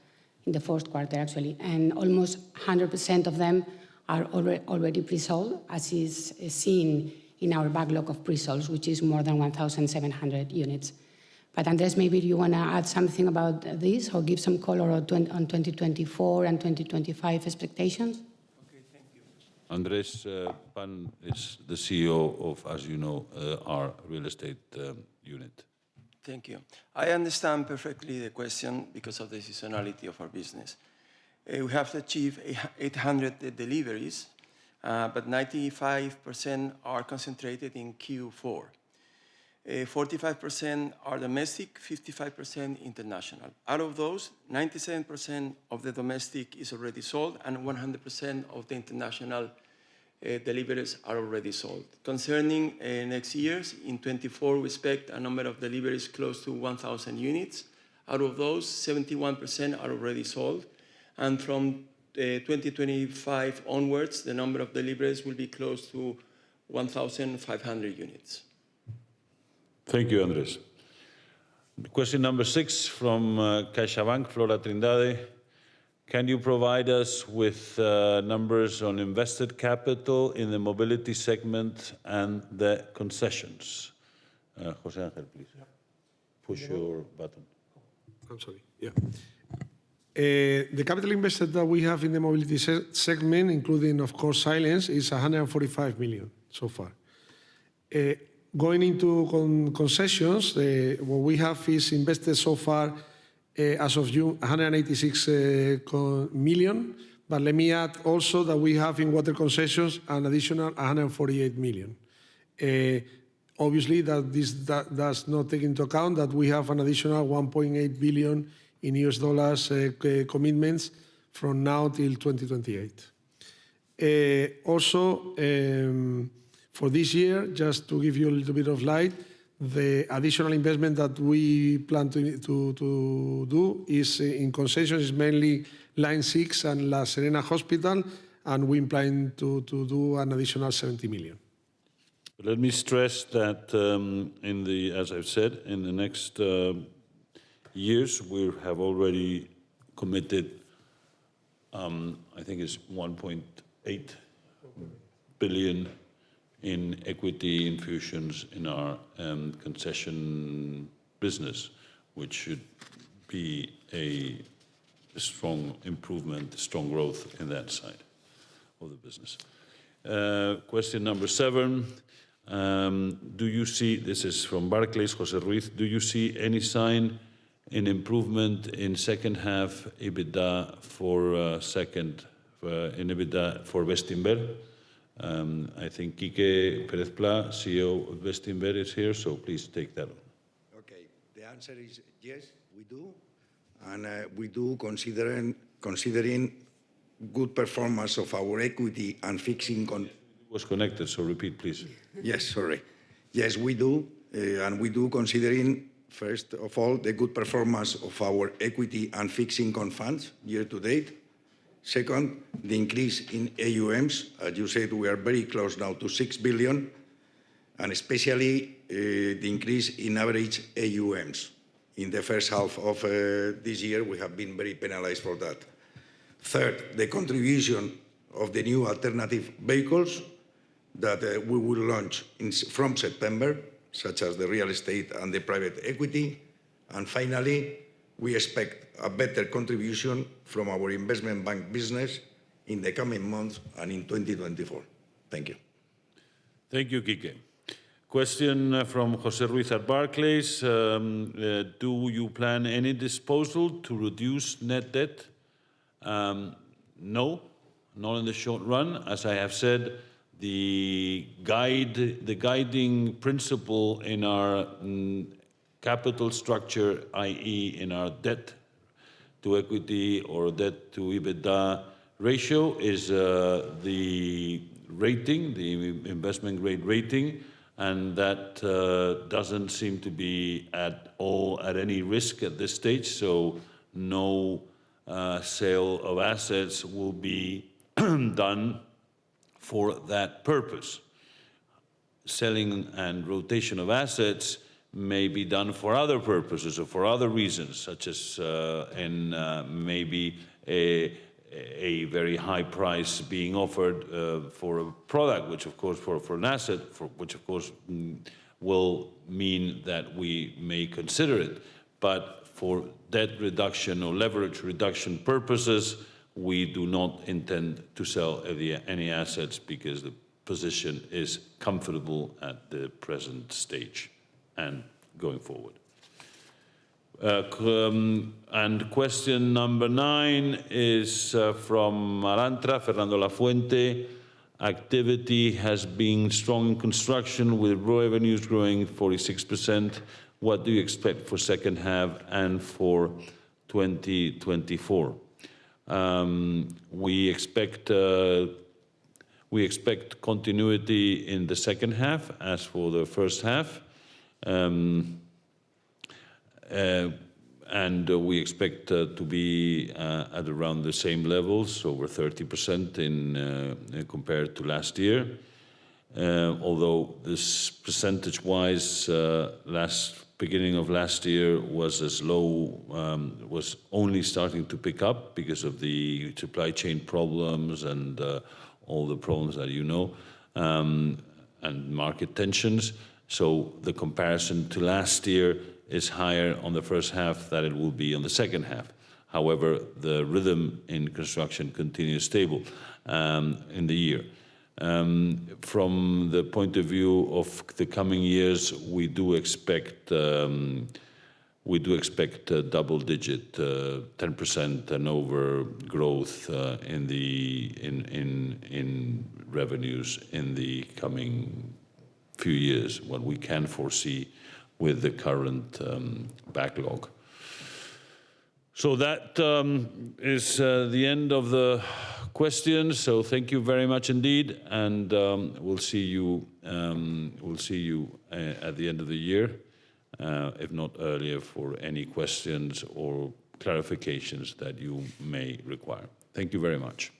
in the fourth quarter actually, and almost 100% of them are already pre-sold, as is seen in our backlog of pre-sales, which is more than 1,700 units. But Andres, maybe you want to add something about this or give some color on 2024 and 2025 expectations? Okay, thank you. Andres Pan is the CEO of, as you know, our real estate unit. Thank you. I understand perfectly the question because of the seasonality of our business. We have achieved 800 deliveries, but 95% are concentrated in Q4. 45% are domestic, 55% international. Out of those, 97% of the domestic is already sold, and 100% of the international deliveries are already sold. Concerning next year's, in 24, we expect a number of deliveries close to 1,000 units. Out of those, 71% are already sold. And from 2025 onwards, the number of deliveries will be close to 1,500 units. Thank you, Andres. Question number 6 from CaixaBank, Flora Trindade. Can you provide us with numbers on invested capital in the mobility segment and the concessions? José Ángel, please. Push your button. I'm sorry. Yeah. The capital invested that we have in the mobility segment, including, of course, Silence, is 145 million so far. Going into concessions, what we have is invested so far, as of June, 186 million. But let me add also that we have in water concessions an additional 148 million. Obviously, this does not take into account that we have an additional 1.8 billion in US dollars commitments from now till 2028. Also, for this year, just to give you a little bit of light, the additional investment that we plan to do is in concessions is mainly Line 6 and La Serena Hospital, and we plan to do an additional 70 million. Let me stress that, as I've said, in the next years, we have already committed, I think it's 1.8 billion in equity infusions in our concession business, which should be a strong improvement, strong growth in that side of the business. Question number 7. Do you see, this is from Barclays, José Ruiz, do you see any sign in improvement in second half EBITDA for Bestinver? I think Quique Pérez-Plá, CEO of Bestinver, is here, so please take that on. Okay, the answer is yes, we do. And we do considering good performance of our equity and fixed income. It was connected, so repeat, please. Yes, sorry. Yes, we do. And we do considering, first of all, the good performance of our equity and fixed income funds year to date. Second, the increase in AUMs. As you said, we are very close now to 6 billion, and especially the increase in average AUMs. In the first half of this year, we have been very penalized for that. Third, the contribution of the new alternative vehicles that we will launch from September, such as the real estate and the private equity. And finally, we expect a better contribution from our investment bank business in the coming months and in 2024. Thank you. Thank you, Quique. Question from José Ruiz at Barclays. Do you plan any disposal to reduce net debt? No, not in the short run. As I have said, the guiding principle in our capital structure, i.e. in our debt to equity or debt to EBITDA ratio, is the rating, the investment grade rating, and that doesn't seem to be at any risk at this stage, so no sale of assets will be done for that purpose. Selling and rotation of assets may be done for other purposes or for other reasons, such as maybe a very high price being offered for a product, which of course for an asset, which of course will mean that we may consider it. But for debt reduction or leverage reduction purposes, we do not intend to sell any assets because the position is comfortable at the present stage and going forward. And question number 9 is from Arantra, Fernando Lafuente. Activity has been strong in construction with revenues growing 46%. What do you expect for second half and for 2024? We expect continuity in the second half as for the first half. And we expect to be at around the same levels, over 30% compared to last year. Although this percentage-wise, beginning of last year was as low, was only starting to pick up because of the supply chain problems and all the problems that you know, and market tensions. So the comparison to last year is higher on the first half than it will be on the second half. However, the rhythm in construction continues stable in the year. From the point of view of the coming years, we do expect double-digit, 10% and over growth in revenues in the coming few years, what we can foresee with the current backlog. So that is the end of the questions. So thank you very much indeed, and we'll see you at the end of the year, if not earlier, for any questions or clarifications that you may require. Thank you very much.